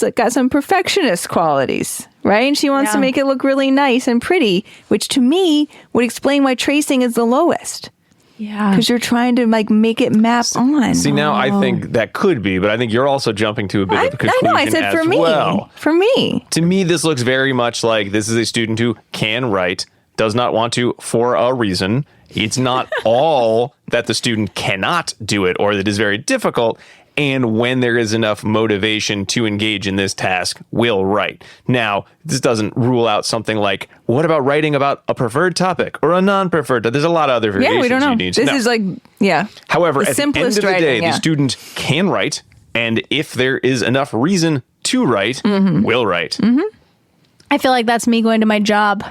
like got some perfectionist qualities, right? And she wants to Yeah. make it look really nice and pretty, which to me would explain why tracing is the lowest. Yeah. Because you're trying to like make it map on. See, now I think that could be, but I think you're also jumping to a bit of the I conclusion know, I said as for me. well. For me. To me, this looks very much like this is a student who can write, does not want to for a reason. It's not all that the student cannot do it or that is very difficult. And when there is enough motivation to engage in this task, will write. Now, this doesn't rule out something like, what about writing about a preferred topic or a non-preferred? There's a lot of other variations we don't know. you need to know. This is like, yeah. However, the at the end of simplest the day, writing, the student can write. And if there is enough reason to write, will write. I feel like that's me going to my job.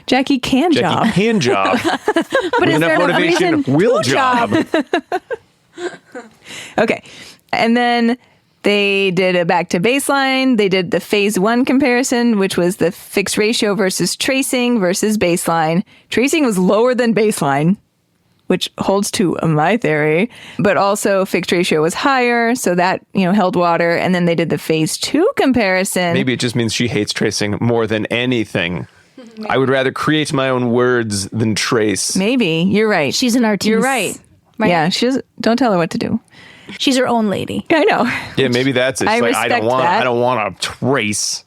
Jackie can job. Jackie can job. But With is there enough enough motivation, reason will to job. Okay. And then they did a back to baseline. They did the phase 1 comparison, which was the fixed ratio versus tracing versus baseline. Tracing was lower than baseline, which holds to my theory, but also fixed ratio was higher. So that, held water. And then they did the phase 2 comparison. Maybe it just means she hates tracing more than anything. I would rather create my own words than trace. Maybe. You're right. She's an artiste. You're right. Right. Yeah. Don't tell her what to do. She's her own lady. I know. Yeah, maybe that's it. I It's like, respect I that. don't want to trace.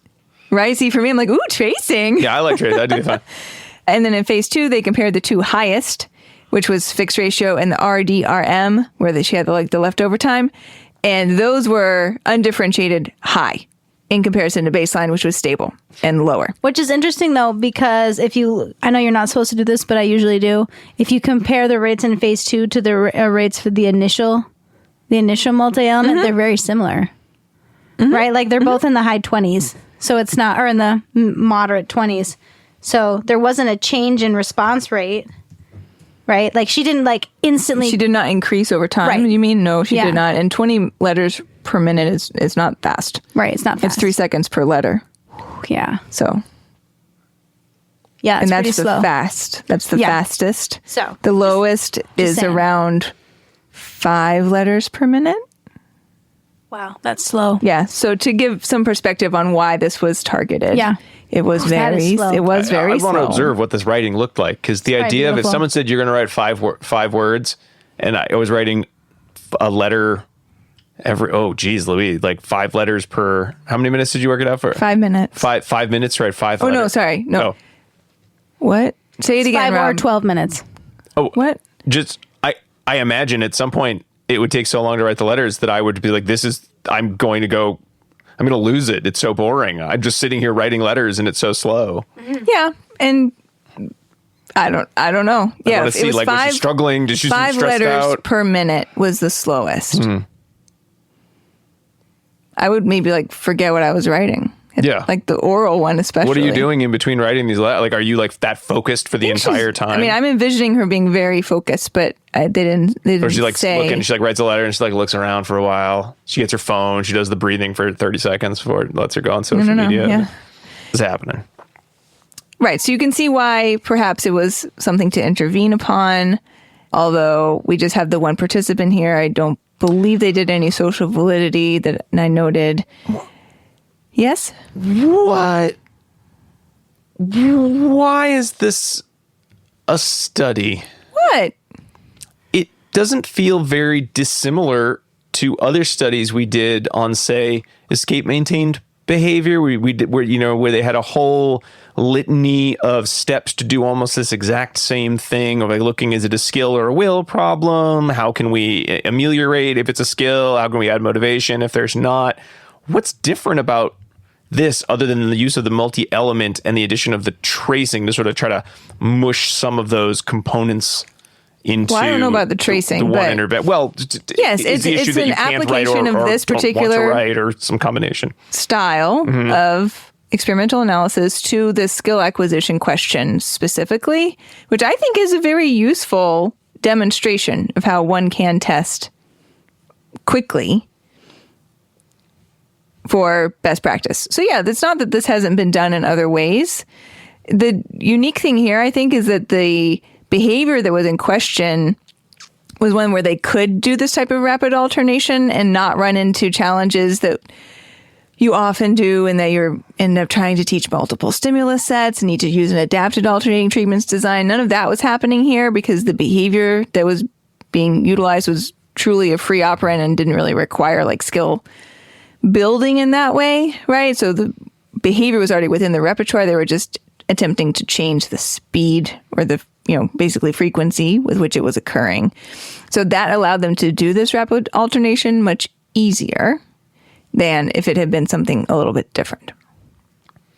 Right. See, for me, I'm like, ooh, tracing. Yeah, I like trace. I do fine. And then in phase 2, they compared the two highest, which was fixed ratio and the RDRM, where she had the leftover time. And those were undifferentiated high in comparison to baseline, which was stable and lower. Which is interesting, though, because I know you're not supposed to do this, but I usually do. If you compare the rates in phase 2 to the rates for the initial multi-element, they're very similar, right? Like they're both in the high 20s. So it's not, or in the moderate 20s. So there wasn't a change in response rate, right? Like she didn't instantly. She did not increase over time. Right. You mean? No, she Yeah. did not. And 20 letters per minute is not fast. Right. It's not fast. It's 3 seconds per letter. Yeah. So. Yeah. It's And pretty that's the slow. fast. That's the Yeah. fastest. So, the lowest is saying. around 5 letters per minute. Wow. That's slow. Yeah. So to give some perspective on why this was targeted. Yeah. It was That is very slow. it was very I slow. want to observe what this writing looked like, because the Right, idea of if beautiful. someone said you're going to write five words, and I was writing a letter every, Louise, like 5 letters per, how many minutes did you work it out for? 5 minutes. 5 minutes to write 5 Oh, letters. no, sorry. No. Oh. What? Say it again, 5 or Rob. 12 minutes. Oh, What? just, I imagine at some point it would take so long to write the letters that I would be like, I'm going to lose it. It's so boring. I'm just sitting here writing letters and it's so slow. Yeah. And I don't know. I Yeah. want to see, like, was she struggling? Did she seem 5 stressed letters out? per minute was the slowest. I would maybe forget what I was writing. Yeah. Like the oral one, especially. What are you doing in between writing these letters? Like, are you that focused for the entire time? I mean, I'm envisioning her being very focused, but they didn't or she say. looking, she writes a letter and she looks around for a while. She gets her phone. She does the breathing for 30 seconds before it lets her go on social media. Yeah. It's happening. Right. So you can see why perhaps it was something to intervene upon. Although we just have the one participant here. I don't believe they did any social validity that I noted. Yes? What? Why is this a study? What? It doesn't feel very dissimilar to other studies we did on, say, escape maintained behavior. We did where they had a whole litany of steps to do almost this exact same thing of looking, is it a skill or a will problem? How can we ameliorate if it's a skill? How can we add motivation if there's not? What's different about this other than the use of the multi-element and the addition of the tracing to sort of try to mush some of those components into Well, I don't know about the tracing, the one but intervention. Well, yes, it's the issue it's that you an can't write application or of this don't want to particular write, or some combination. style Mm-hmm. of experimental analysis to the skill acquisition question specifically, which I think is a very useful demonstration of how one can test quickly for best practice. So yeah, it's not that this hasn't been done in other ways. The unique thing here, I think, is that the behavior that was in question was one where they could do this type of rapid alternation and not run into challenges that you often do, and that you end up trying to teach multiple stimulus sets and need to use an adapted alternating treatments design. None of that was happening here because the behavior that was being utilized was truly a free operant and didn't really require skill building in that way, right? So the behavior was already within the repertoire. They were just attempting to change the speed or the, basically frequency with which it was occurring. So that allowed them to do this rapid alternation much easier than if it had been something a little bit different.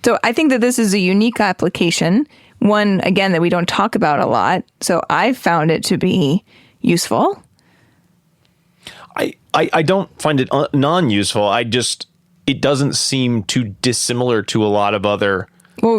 So I think that this is a unique application, one, again, that we don't talk about a lot. So I found it to be useful. I don't find it non-useful. It doesn't seem too dissimilar to a lot of other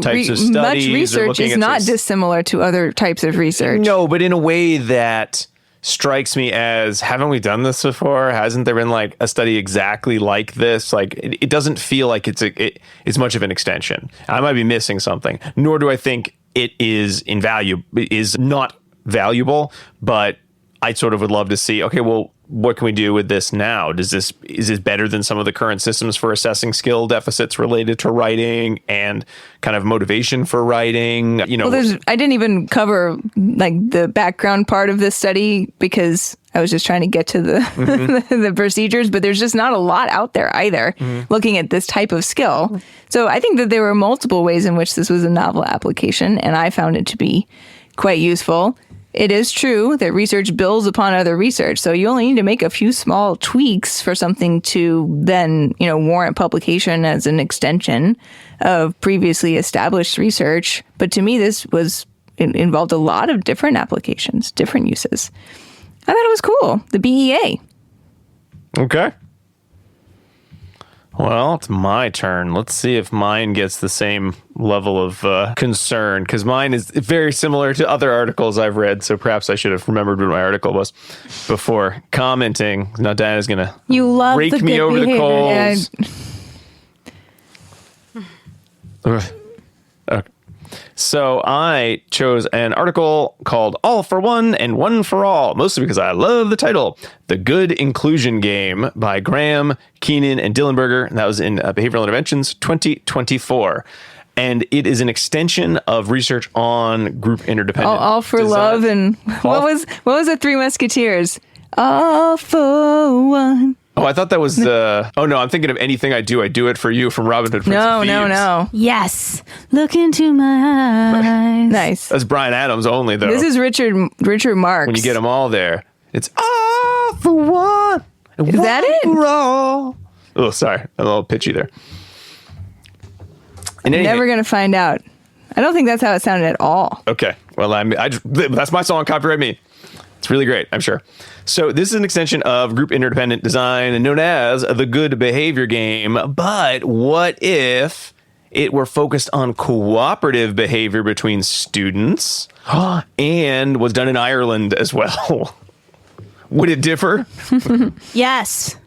types of studies. Much research is not dissimilar to other types of research. No, but in a way that strikes me as, haven't we done this before? Hasn't there been like a study exactly like this? Like it doesn't feel like it's much of an extension. I might be missing something. Nor do I think it is not valuable, but I sort of would love to see, okay, well, what can we do with this now? Is this better than some of the current systems for assessing skill deficits related to writing and kind of motivation for writing? Well, I didn't even cover like the background part of this study because I was just trying to get to the the procedures, but there's just not a lot out there either looking at this type of skill. So I think that there were multiple ways in which this was a novel application, and I found it to be quite useful. It is true that research builds upon other research, so you only need to make a few small tweaks for something to then, warrant publication as an extension of previously established research. But to me, it involved a lot of different applications, different uses. I thought it was cool. The BEA. Okay. Well, it's my turn. Let's see if mine gets the same level of concern, because mine is very similar to other articles I've read, so perhaps I should have remembered what my article was before commenting. Now Diana's going to rake me over the coals. Okay. So I chose an article called All for One and One for All, mostly because I love the title, The Good Inclusion Game by Graham, Keenan, and Dillenburger. And that was in Behavioral Interventions 2024. And it is an extension of research on group interdependent All for design. love and what was the Three Musketeers? All for one. Oh, I thought that was oh no, I'm thinking of Anything I Do it for You from Robin Hood. No. Yes. Look into my eyes. Nice. That's Bryan Adams only, though. This is Richard Marx. When you get them all there, it's all for one. Is that it? For all. Oh, sorry, I'm a little pitchy there. Never gonna find out. I don't think that's how it sounded at all. Okay, well, that's my song. Copyright me. It's really great, I'm sure. So this is an extension of group interdependent design known as the Good Behavior Game. But what if it were focused on cooperative behavior between students and was done in Ireland as well? Would it differ? Yes.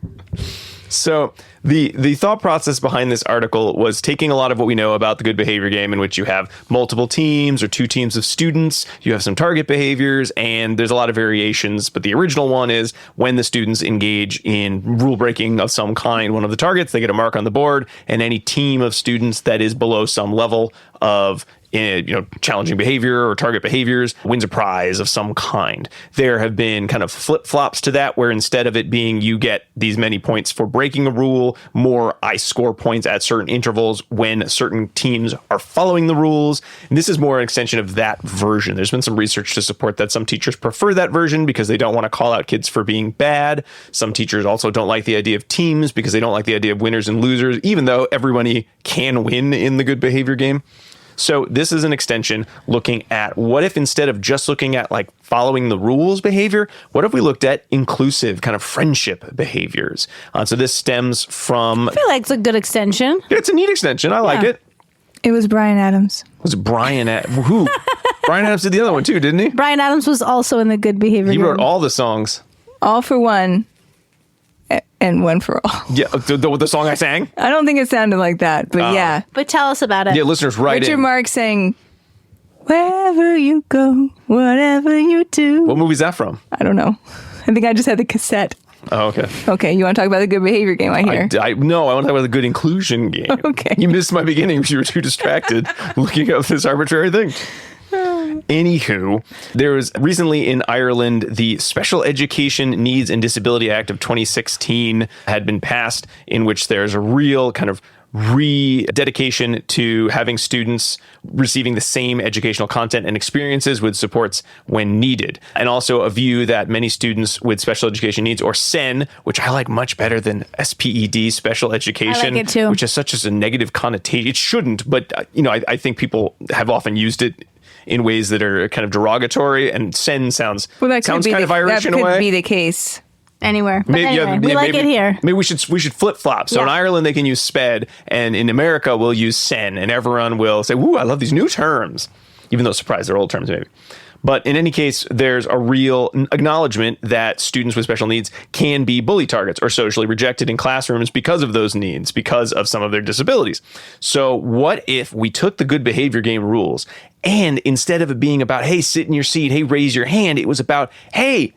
So the thought process behind this article was taking a lot of what we know about the good behavior game, in which you have multiple teams or two teams of students, you have some target behaviors, and there's a lot of variations. But the original one is when the students engage in rule breaking of some kind, one of the targets, they get a mark on the board, and any team of students that is below some level of challenging behavior or target behaviors wins a prize of some kind. There have been kind of flip-flops to that, where instead of it being you get these many points for breaking a rule, more I score points at certain intervals when certain teams are following the rules. And this is more an extension of that version. There's been some research to support that some teachers prefer that version because they don't want to call out kids for being bad. Some teachers also don't like the idea of teams because they don't like the idea of winners and losers, even though everybody can win in the good behavior game. So this is an extension looking at what if instead of just looking at like following the rules behavior, what if we looked at inclusive kind of friendship behaviors? So this stems from... I feel like it's a good extension. It's a neat extension. I like it. It was Bryan Adams. Was it Bryan? Who? Bryan Adams did the other one too, didn't he? Bryan Adams was also in the Good Behavior He Game. wrote all the songs. All for One and One for All. Yeah, the song I sang? I don't think it sounded like that, but yeah. But tell us about it. Yeah, listeners, write Richard in. Marx sang, "Wherever you go, whatever you do." What movie's that from? I don't know. I think I just had the cassette. Oh, okay. Okay, you want to talk about the good behavior game, I hear. No, I want to talk about the good inclusion game. Okay. You missed my beginning because you were too distracted looking up this arbitrary thing. Anywho, there was recently in Ireland, the Special Education Needs and Disability Act of 2016 had been passed, in which there's a real kind of rededication to having students receiving the same educational content and experiences with supports when needed. And also a view that many students with special education needs, or SEN, which I like much better than SPED, special education, I like it too. which has such as a negative connotation. It shouldn't, but I think people have often used it in ways that are kind of derogatory, and SEN sounds kind of Irish in a way. That could be the case. Anywhere. But anyway, we like it here. Maybe we should flip flop. So in Ireland, they can use SPED, and in America, we'll use SEN, and everyone will say, "Ooh, I love these new terms," even though surprise, they're old terms maybe. But in any case, there's a real acknowledgement that students with special needs can be bully targets or socially rejected in classrooms because of those needs, because of some of their disabilities. So what if we took the good behavior game rules, and instead of it being about, hey, sit in your seat, hey, raise your hand, it was about, hey,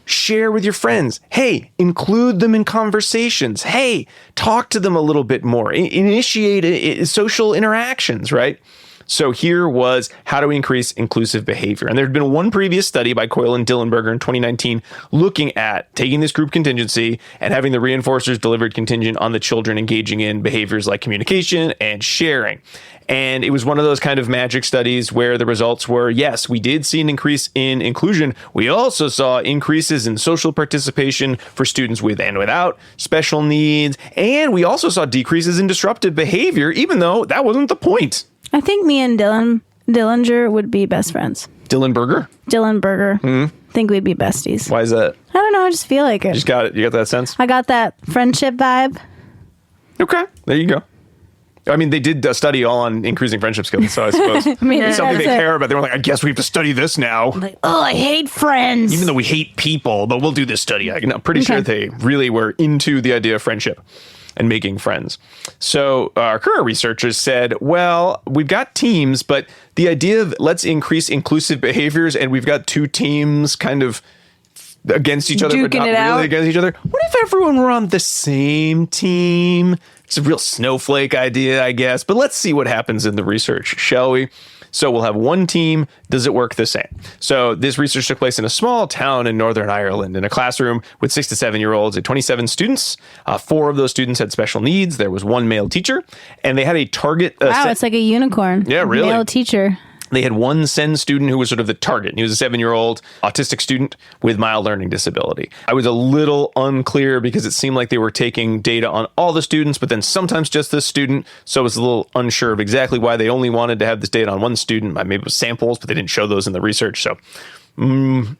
share with your friends. Hey, include them in conversations. Hey, talk to them a little bit more. Initiate social interactions, right? So here was how do we increase inclusive behavior. And there had been one previous study by Coyle and Dillenburger in 2019 looking at taking this group contingency and having the reinforcers delivered contingent on the children engaging in behaviors like communication and sharing. And it was one of those kind of magic studies where the results were, yes, we did see an increase in inclusion. We also saw increases in social participation for students with and without special needs. And we also saw decreases in disruptive behavior, even though that wasn't the point. I think me and Dillinger would be best friends. Dillenburger? Dillenburger. I think we'd be besties. Why is that? I don't know. I just feel like it. You got it. You got that sense? I got that friendship vibe. Okay. There you go. I mean, they did a study all on increasing friendship skills, so I suppose it's something they care about. They were like, I guess we have to study this now. Like, oh, I hate friends. Even though we hate people, but we'll do this study. I'm pretty sure they really were into the idea of friendship and making friends. So our current researchers said, well, we've got teams, but the idea of let's increase inclusive behaviors, and we've got two teams kind of against each other, but not really against each other. What if everyone were on the same team? It's a real snowflake idea, I guess, but let's see what happens in the research, shall we? So we'll have one team. Does it work the same? So this research took place in a small town in Northern Ireland in a classroom with 6 to 7-year-olds and 27 students. 4 of those students had special needs. There was one male teacher, and they had a target. Wow, it's like a unicorn. Yeah, really. Male teacher. They had one SEN student who was sort of the target. He was a 7-year-old autistic student with mild learning disability. I was a little unclear because it seemed like they were taking data on all the students, but then sometimes just this student. So I was a little unsure of exactly why they only wanted to have this data on one student. Maybe it was samples, but they didn't show those in the research. So I'm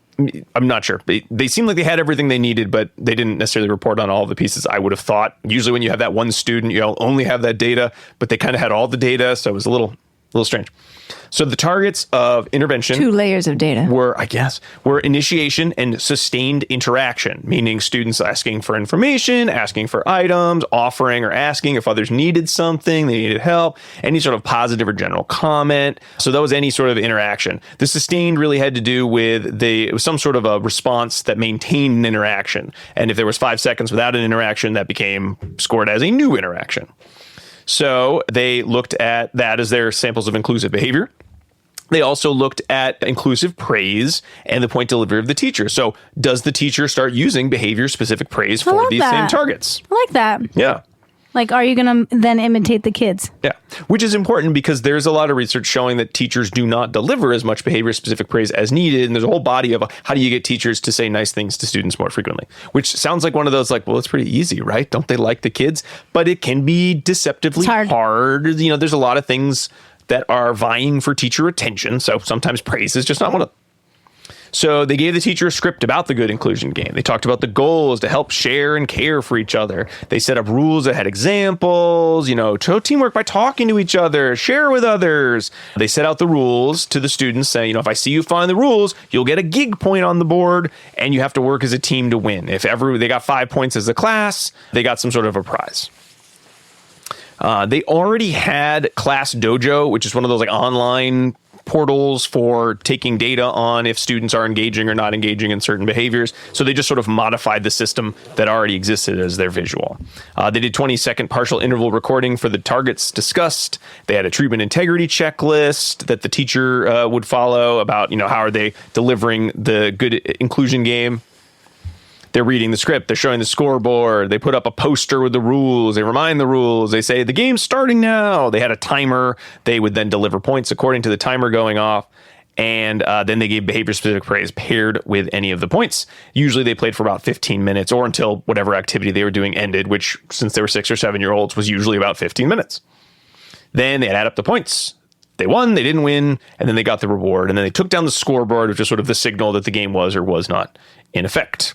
not sure. They seemed like they had everything they needed, but they didn't necessarily report on all the pieces I would have thought. Usually when you have that one student, you only have that data, but they kind of had all the data. So it was a little strange. So the targets of intervention 2 layers of data were initiation and sustained interaction, meaning students asking for information, asking for items, offering or asking if others needed something, they needed help, any sort of positive or general comment. So that was any sort of interaction. The sustained really had to do with it was some sort of a response that maintained an interaction. And if there was 5 seconds without an interaction, that became scored as a new interaction. So they looked at that as their samples of inclusive behavior. They also looked at inclusive praise and the point delivery of the teacher. So does the teacher start using behavior-specific praise for these same targets? I like that. Yeah. Like, are you going to then imitate the kids? Yeah, which is important because there's a lot of research showing that teachers do not deliver as much behavior-specific praise as needed. And there's a whole body of how do you get teachers to say nice things to students more frequently, which sounds like one of those like, well, it's pretty easy, right? Don't they like the kids? But it can be deceptively hard. There's a lot of things that are vying for teacher attention. So sometimes praise is just not one of them. So they gave the teacher a script about the good inclusion game. They talked about the goals to help share and care for each other. They set up rules that had examples, show teamwork by talking to each other, share with others. They set out the rules to the students saying, if I see you find the rules, you'll get a gig point on the board and you have to work as a team to win. If ever they got 5 points as a class, they got some sort of a prize. They already had Class Dojo, which is one of those like online portals for taking data on if students are engaging or not engaging in certain behaviors. So they just sort of modified the system that already existed as their visual. They did 20-second partial interval recording for the targets discussed. They had a treatment integrity checklist that the teacher would follow about, how are they delivering the good inclusion game. They're reading the script. They're showing the scoreboard. They put up a poster with the rules. They remind the rules. They say, the game's starting now. They had a timer. They would then deliver points according to the timer going off. And then they gave behavior-specific praise paired with any of the points. Usually they played for about 15 minutes or until whatever activity they were doing ended, which, since they were 6 or 7-year-olds, was usually about 15 minutes. Then they'd add up the points. They won, they didn't win, and then they got the reward. And then they took down the scoreboard, which is sort of the signal that the game was or was not in effect.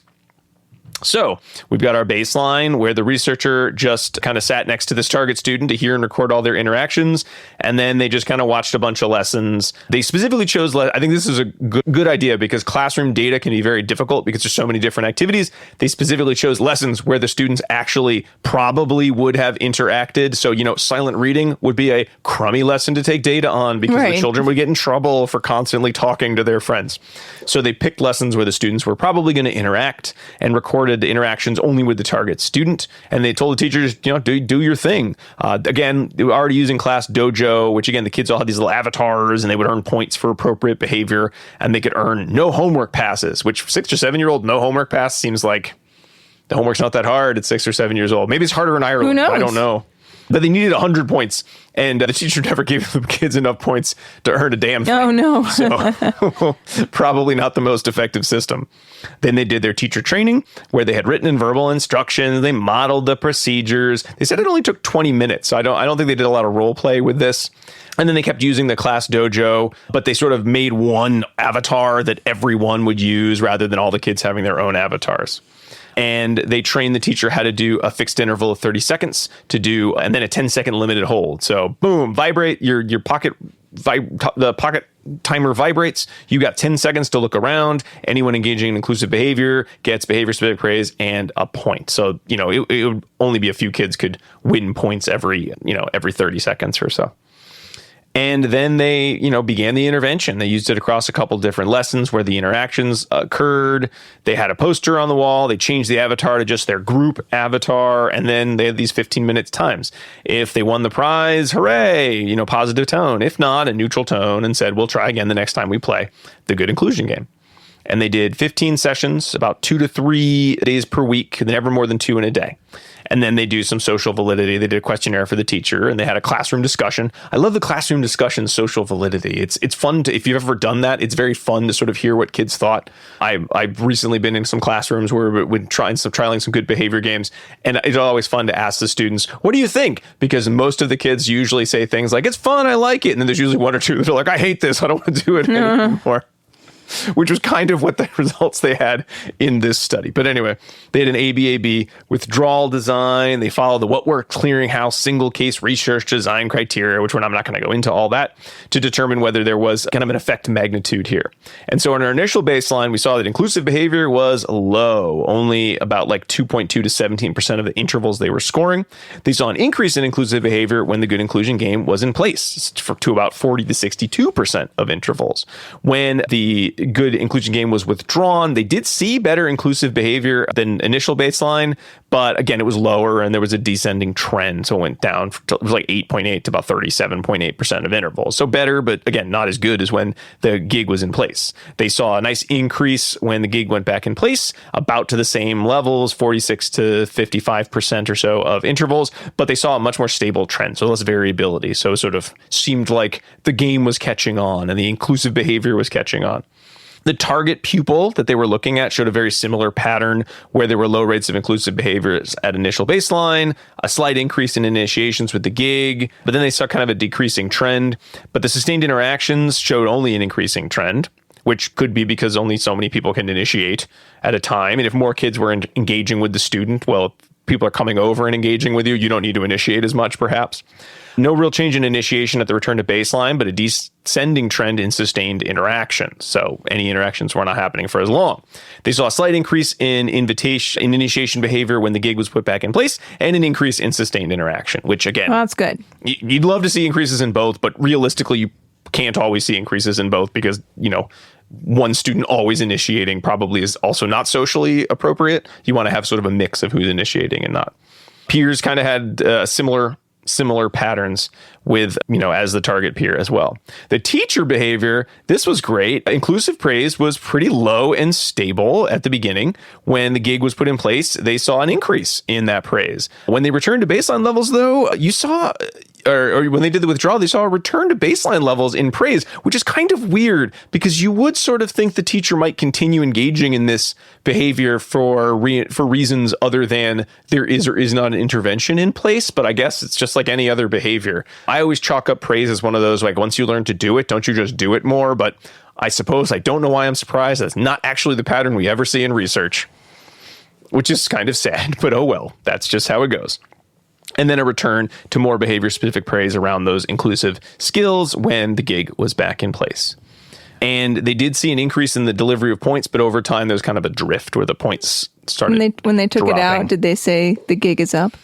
So we've got our baseline where the researcher just kind of sat next to this target student to hear and record all their interactions. And then they just kind of watched a bunch of lessons. They specifically chose, I think this is a good idea because classroom data can be very difficult because there's so many different activities. They specifically chose lessons where the students actually probably would have interacted. So, silent reading would be a crummy lesson to take data on because the children would get in trouble for constantly talking to their friends. So they picked lessons where the students were probably going to interact and recorded interactions only with the target student. And they told the teachers, do your thing. Again, they were already using Class Dojo, which again, the kids all had these little avatars and they would earn points for appropriate behavior, and they could earn no homework passes, which 6 or 7-year-old no homework pass seems like the homework's not that hard at 6 or 7 years old. Maybe it's harder in Ireland. Who knows? I don't know. But they needed 100 points, and the teacher never gave the kids enough points to earn a damn thing. Oh, no. So probably not the most effective system. Then they did their teacher training, where they had written and verbal instructions. They modeled the procedures. They said it only took 20 minutes. So I don't think they did a lot of role play with this. And then they kept using the Class Dojo, but they sort of made one avatar that everyone would use rather than all the kids having their own avatars. And they trained the teacher how to do a fixed interval of 30 seconds to do, and then a 10-second limited hold. So boom, vibrate, your pocket, the pocket timer vibrates. You got 10 seconds to look around. Anyone engaging in inclusive behavior gets behavior-specific praise and a point. So, it would only be a few kids could win points every 30 seconds or so. And then they, began the intervention. They used it across a couple different lessons where the interactions occurred. They had a poster on the wall. They changed the avatar to just their group avatar. And then they had these 15 minutes times. If they won the prize, hooray, positive tone. If not, a neutral tone, and said, we'll try again the next time we play the good inclusion game. And they did 15 sessions, about 2 to 3 days per week, never more than 2 in a day. And then they do some social validity. They did a questionnaire for the teacher, and they had a classroom discussion. I love the classroom discussion social validity. It's fun to, if you've ever done that, it's very fun to sort of hear what kids thought. I've recently been in some classrooms where we're trialing some good behavior games, and it's always fun to ask the students, what do you think? Because most of the kids usually say things like, it's fun, I like it. And then there's usually 1 or 2 that are like, I hate this, I don't want to do it anymore. Which was kind of what the results they had in this study. But anyway, they had an ABAB withdrawal design. They followed the What Worked Clearinghouse single case research design criteria, which I'm not going to go into all that, to determine whether there was kind of an effect magnitude here. And so in our initial baseline, we saw that inclusive behavior was low, only about like 2.2 to 17% of the intervals they were scoring. They saw an increase in inclusive behavior when the good inclusion game was in place to about 40 to 62% of intervals. When the good inclusion game was withdrawn, they did see better inclusive behavior than initial baseline, but again, it was lower and there was a descending trend. So it went down, it was like 8.8 to about 37.8% of intervals. So better, but again, not as good as when the gig was in place. They saw a nice increase when the gig went back in place, about to the same levels, 46 to 55% or so of intervals, but they saw a much more stable trend, so less variability. So it sort of seemed like the game was catching on and the inclusive behavior was catching on. The target pupil that they were looking at showed a very similar pattern where there were low rates of inclusive behaviors at initial baseline, a slight increase in initiations with the gig, but then they saw kind of a decreasing trend. But the sustained interactions showed only an increasing trend, which could be because only so many people can initiate at a time. And if more kids were engaging with the student, well, if people are coming over and engaging with you, you don't need to initiate as much, perhaps. No real change in initiation at the return to baseline, but a descending trend in sustained interactions. So any interactions were not happening for as long. They saw a slight increase in initiation behavior when the gig was put back in place, and an increase in sustained interaction, which again, well, that's good. You'd love to see increases in both, but realistically, you can't always see increases in both because, one student always initiating probably is also not socially appropriate. You want to have sort of a mix of who's initiating and not. Peers kind of had a similar similar patterns with, as the target peer as well. The teacher behavior, this was great. Inclusive praise was pretty low and stable at the beginning. When the gig was put in place, they saw an increase in that praise. When they returned to baseline levels, though, you saw, or when they did the withdrawal, they saw a return to baseline levels in praise, which is kind of weird because you would sort of think the teacher might continue engaging in this behavior for reasons other than there is or is not an intervention in place. But I guess it's just like any other behavior. I always chalk up praise as one of those, like, once you learn to do it, don't you just do it more? But I suppose I don't know why I'm surprised. That's not actually the pattern we ever see in research, which is kind of sad, but oh well, that's just how it goes. And then a return to more behavior-specific praise around those inclusive skills when the gig was back in place. And they did see an increase in the delivery of points, but over time, there's kind of a drift where the points started When they took dropping. it out, did they say the gig is up?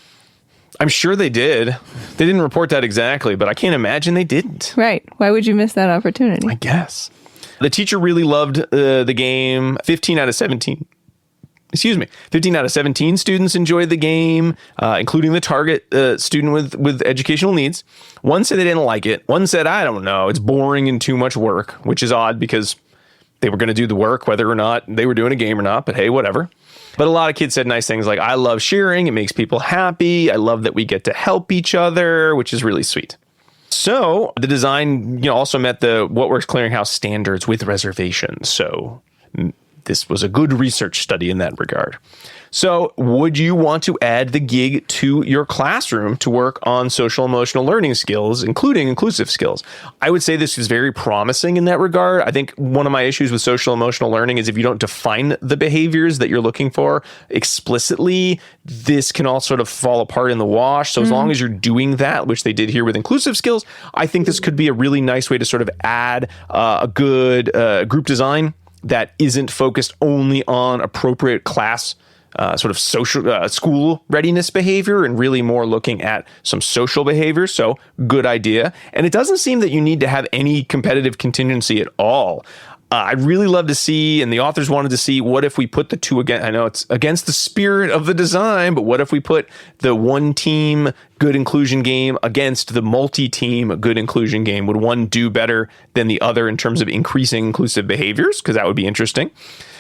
I'm sure they did. They didn't report that exactly, but I can't imagine they didn't. Right. Why would you miss that opportunity? I guess. The teacher really loved the game. 15 out of 17 students enjoyed the game, including the target student with educational needs. One said they didn't like it. One said, I don't know, it's boring and too much work, which is odd because they were going to do the work whether or not they were doing a game or not, but hey, whatever. But a lot of kids said nice things like, I love sharing. It makes people happy. I love that we get to help each other, which is really sweet. So the design, also met the What Works Clearinghouse standards with reservations. So this was a good research study in that regard. So would you want to add the gig to your classroom to work on social emotional learning skills, including inclusive skills? I would say this is very promising in that regard. I think one of my issues with social emotional learning is if you don't define the behaviors that you're looking for explicitly, this can all sort of fall apart in the wash. So as long as you're doing that, which they did here with inclusive skills, I think this could be a really nice way to sort of add a good group design that isn't focused only on appropriate class sort of social school readiness behavior and really more looking at some social behavior. So good idea. And it doesn't seem that you need to have any competitive contingency at all. I'd really love to see, and the authors wanted to see, what if we put the two again? I know it's against the spirit of the design, but what if we put the one team good inclusion game against the multi-team good inclusion game? Would one do better than the other in terms of increasing inclusive behaviors? Because that would be interesting.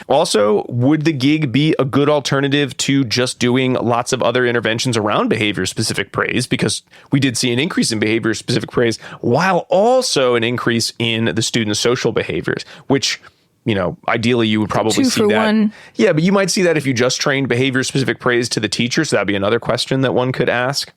Also, would the gig be a good alternative to just doing lots of other interventions around behavior-specific praise? Because we did see an increase in behavior-specific praise while also an increase in the students' social behaviors, which, ideally you would probably see that. One. Yeah, but you might see that if you just trained behavior-specific praise to the teacher. So that'd be another question that one could ask.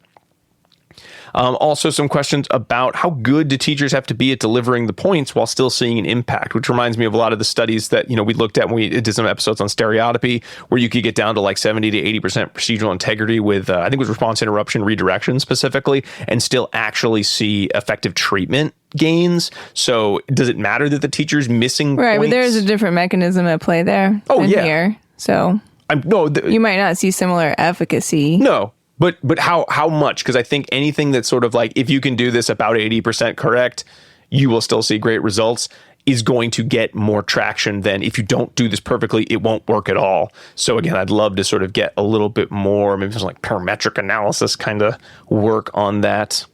Also, some questions about how good do teachers have to be at delivering the points while still seeing an impact, which reminds me of a lot of the studies that, we looked at when we did some episodes on stereotypy, where you could get down to like 70 to 80% procedural integrity with, I think it was response interruption redirection specifically, and still actually see effective treatment gains. So does it matter that the teacher's missing Right, points? but there's a different mechanism at play there than here. So you might not see similar efficacy. No. But how much? Because I think anything that's sort of like, if you can do this about 80% correct, you will still see great results, is going to get more traction than if you don't do this perfectly, it won't work at all. So again, I'd love to sort of get a little bit more, maybe some like parametric analysis kind of work on that.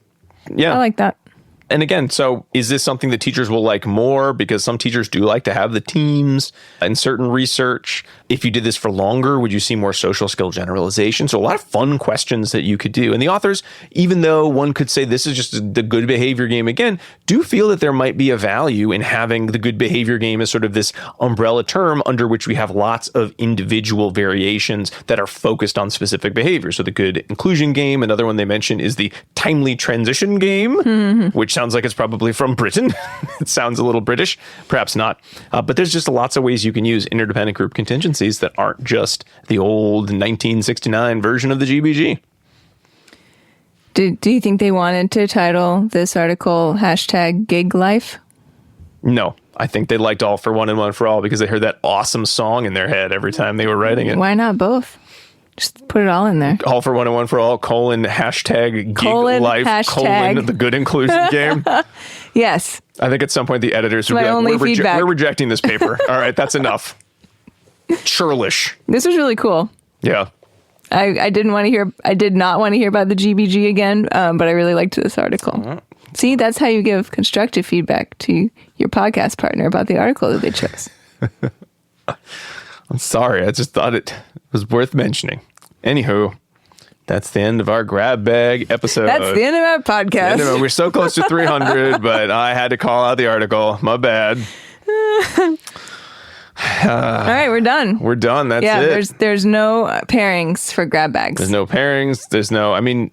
Yeah. I like that. And again, so is this something that teachers will like more? Because some teachers do like to have the teams in certain research. If you did this for longer, would you see more social skill generalization? So a lot of fun questions that you could do. And the authors, even though one could say this is just the good behavior game again, do feel that there might be a value in having the good behavior game as sort of this umbrella term under which we have lots of individual variations that are focused on specific behaviors. So the good inclusion game, another one they mentioned is the timely transition game, which sounds like it's probably from Britain. It sounds a little British, perhaps not. But there's just lots of ways you can use interdependent group contingencies that aren't just the old 1969 version of the GBG. Do you think they wanted to title this article #GigLife? No, I think they liked All for One and One for All because they heard that awesome song in their head every time they were writing it. Why not both? Just put it all in there. All for One and One for All, #GigLife, the good inclusion game. Yes. I think at some point the editors would My be only like, feedback. we're rejecting this paper. All right, that's enough. Churlish. This was really cool. Yeah. I did not want to hear about the GBG again, but I really liked this article. See, that's how you give constructive feedback to your podcast partner about the article that they chose. I'm sorry. I just thought it was worth mentioning. Anywho, that's the end of our grab bag episode. That's the end of our podcast. We're so close to 300, but I had to call out the article. My bad. All right, we're done. We're done. That's it. There's no pairings for grab bags. There's no pairings.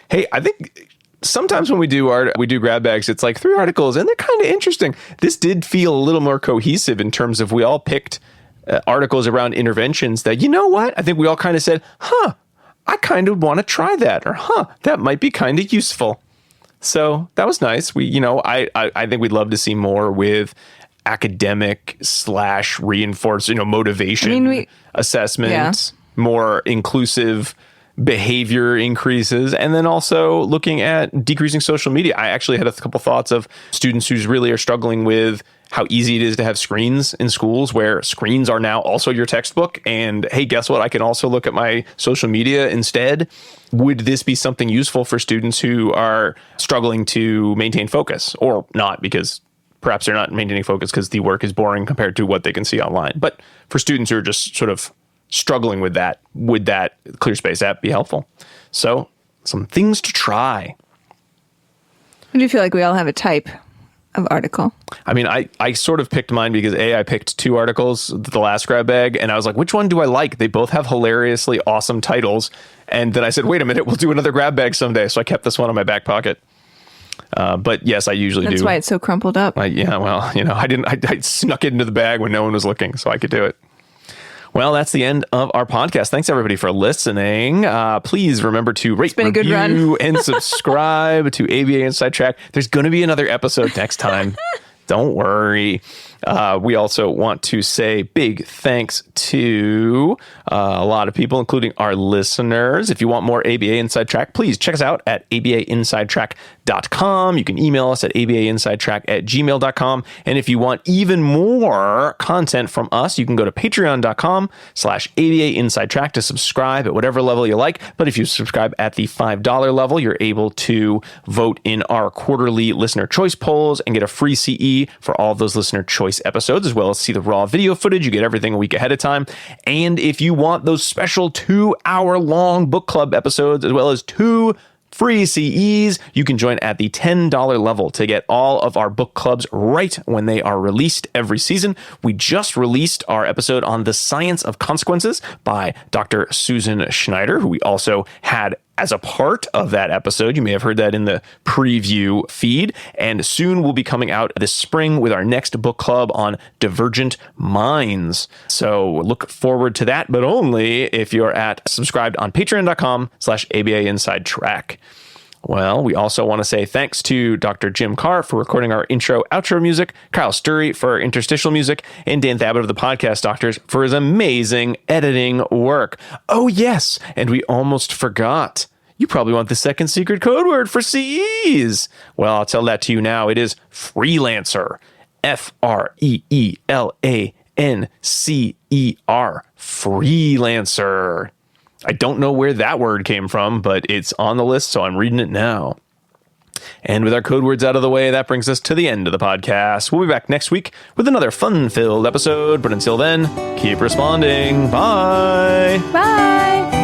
Hey, I think sometimes when we do grab bags, it's like 3 articles and they're kind of interesting. This did feel a little more cohesive in terms of we all picked articles around interventions that, you know what? I think we all kind of said, I kind of want to try that, or that might be kind of useful. So that was nice. I think we'd love to see more with academic / reinforce, motivation assessment, more inclusive behavior increases, and then also looking at decreasing social media. I actually had a couple thoughts of students who really are struggling with how easy it is to have screens in schools, where screens are now also your textbook. And hey, guess what? I can also look at my social media instead. Would this be something useful for students who are struggling to maintain focus, or not, because perhaps they're not maintaining focus because the work is boring compared to what they can see online? But for students who are just sort of struggling with that, would that ClearSpace app be helpful? So some things to try. I do feel like we all have a type of article. I mean, I sort of picked mine because I picked 2 articles, the last grab bag, and I was like, which one do I like? They both have hilariously awesome titles. And then I said, wait a minute, we'll do another grab bag someday. So I kept this one in my back pocket. But yes, I usually do. That's why it's so crumpled up. I snuck it into the bag when no one was looking, so I could do it. Well, that's the end of our podcast. Thanks, everybody, for listening. Please remember to rate, review, and subscribe to ABA Inside Track. There's going to be another episode next time. Don't worry. We also want to say big thanks to a lot of people, including our listeners. If you want more ABA Inside Track, please check us out at abainsidetrack.com. You can email us at abainsidetrack@gmail.com. And if you want even more content from us, you can go to patreon.com/abainsidetrack to subscribe at whatever level you like. But if you subscribe at the $5 level, you're able to vote in our quarterly listener choice polls and get a free CE for all of those listener choice episodes, as well as see the raw video footage. You get everything a week ahead of time. And if you want those special 2-hour-long book club episodes, as well as 2 free CEs, you can join at the $10 level to get all of our book clubs right when they are released every season. We just released our episode on The Science of Consequences by Dr. Susan Schneider, who we also had as a part of that episode. You may have heard that in the preview feed. And soon we'll be coming out this spring with our next book club on divergent minds. So look forward to that, but only if you're subscribed on patreon.com/ABA Inside Track. Well, we also want to say thanks to Dr. Jim Carr for recording our intro, outro music, Kyle Sturry for our interstitial music, and Dan Thabit of the Podcast Doctors for his amazing editing work. Oh, yes, and we almost forgot. You probably want the second secret code word for CEs. Well, I'll tell that to you now. It is freelancer. FREELANCER. Freelancer. I don't know where that word came from, but it's on the list, so I'm reading it now. And with our code words out of the way, that brings us to the end of the podcast. We'll be back next week with another fun-filled episode, but until then, keep responding. Bye! Bye!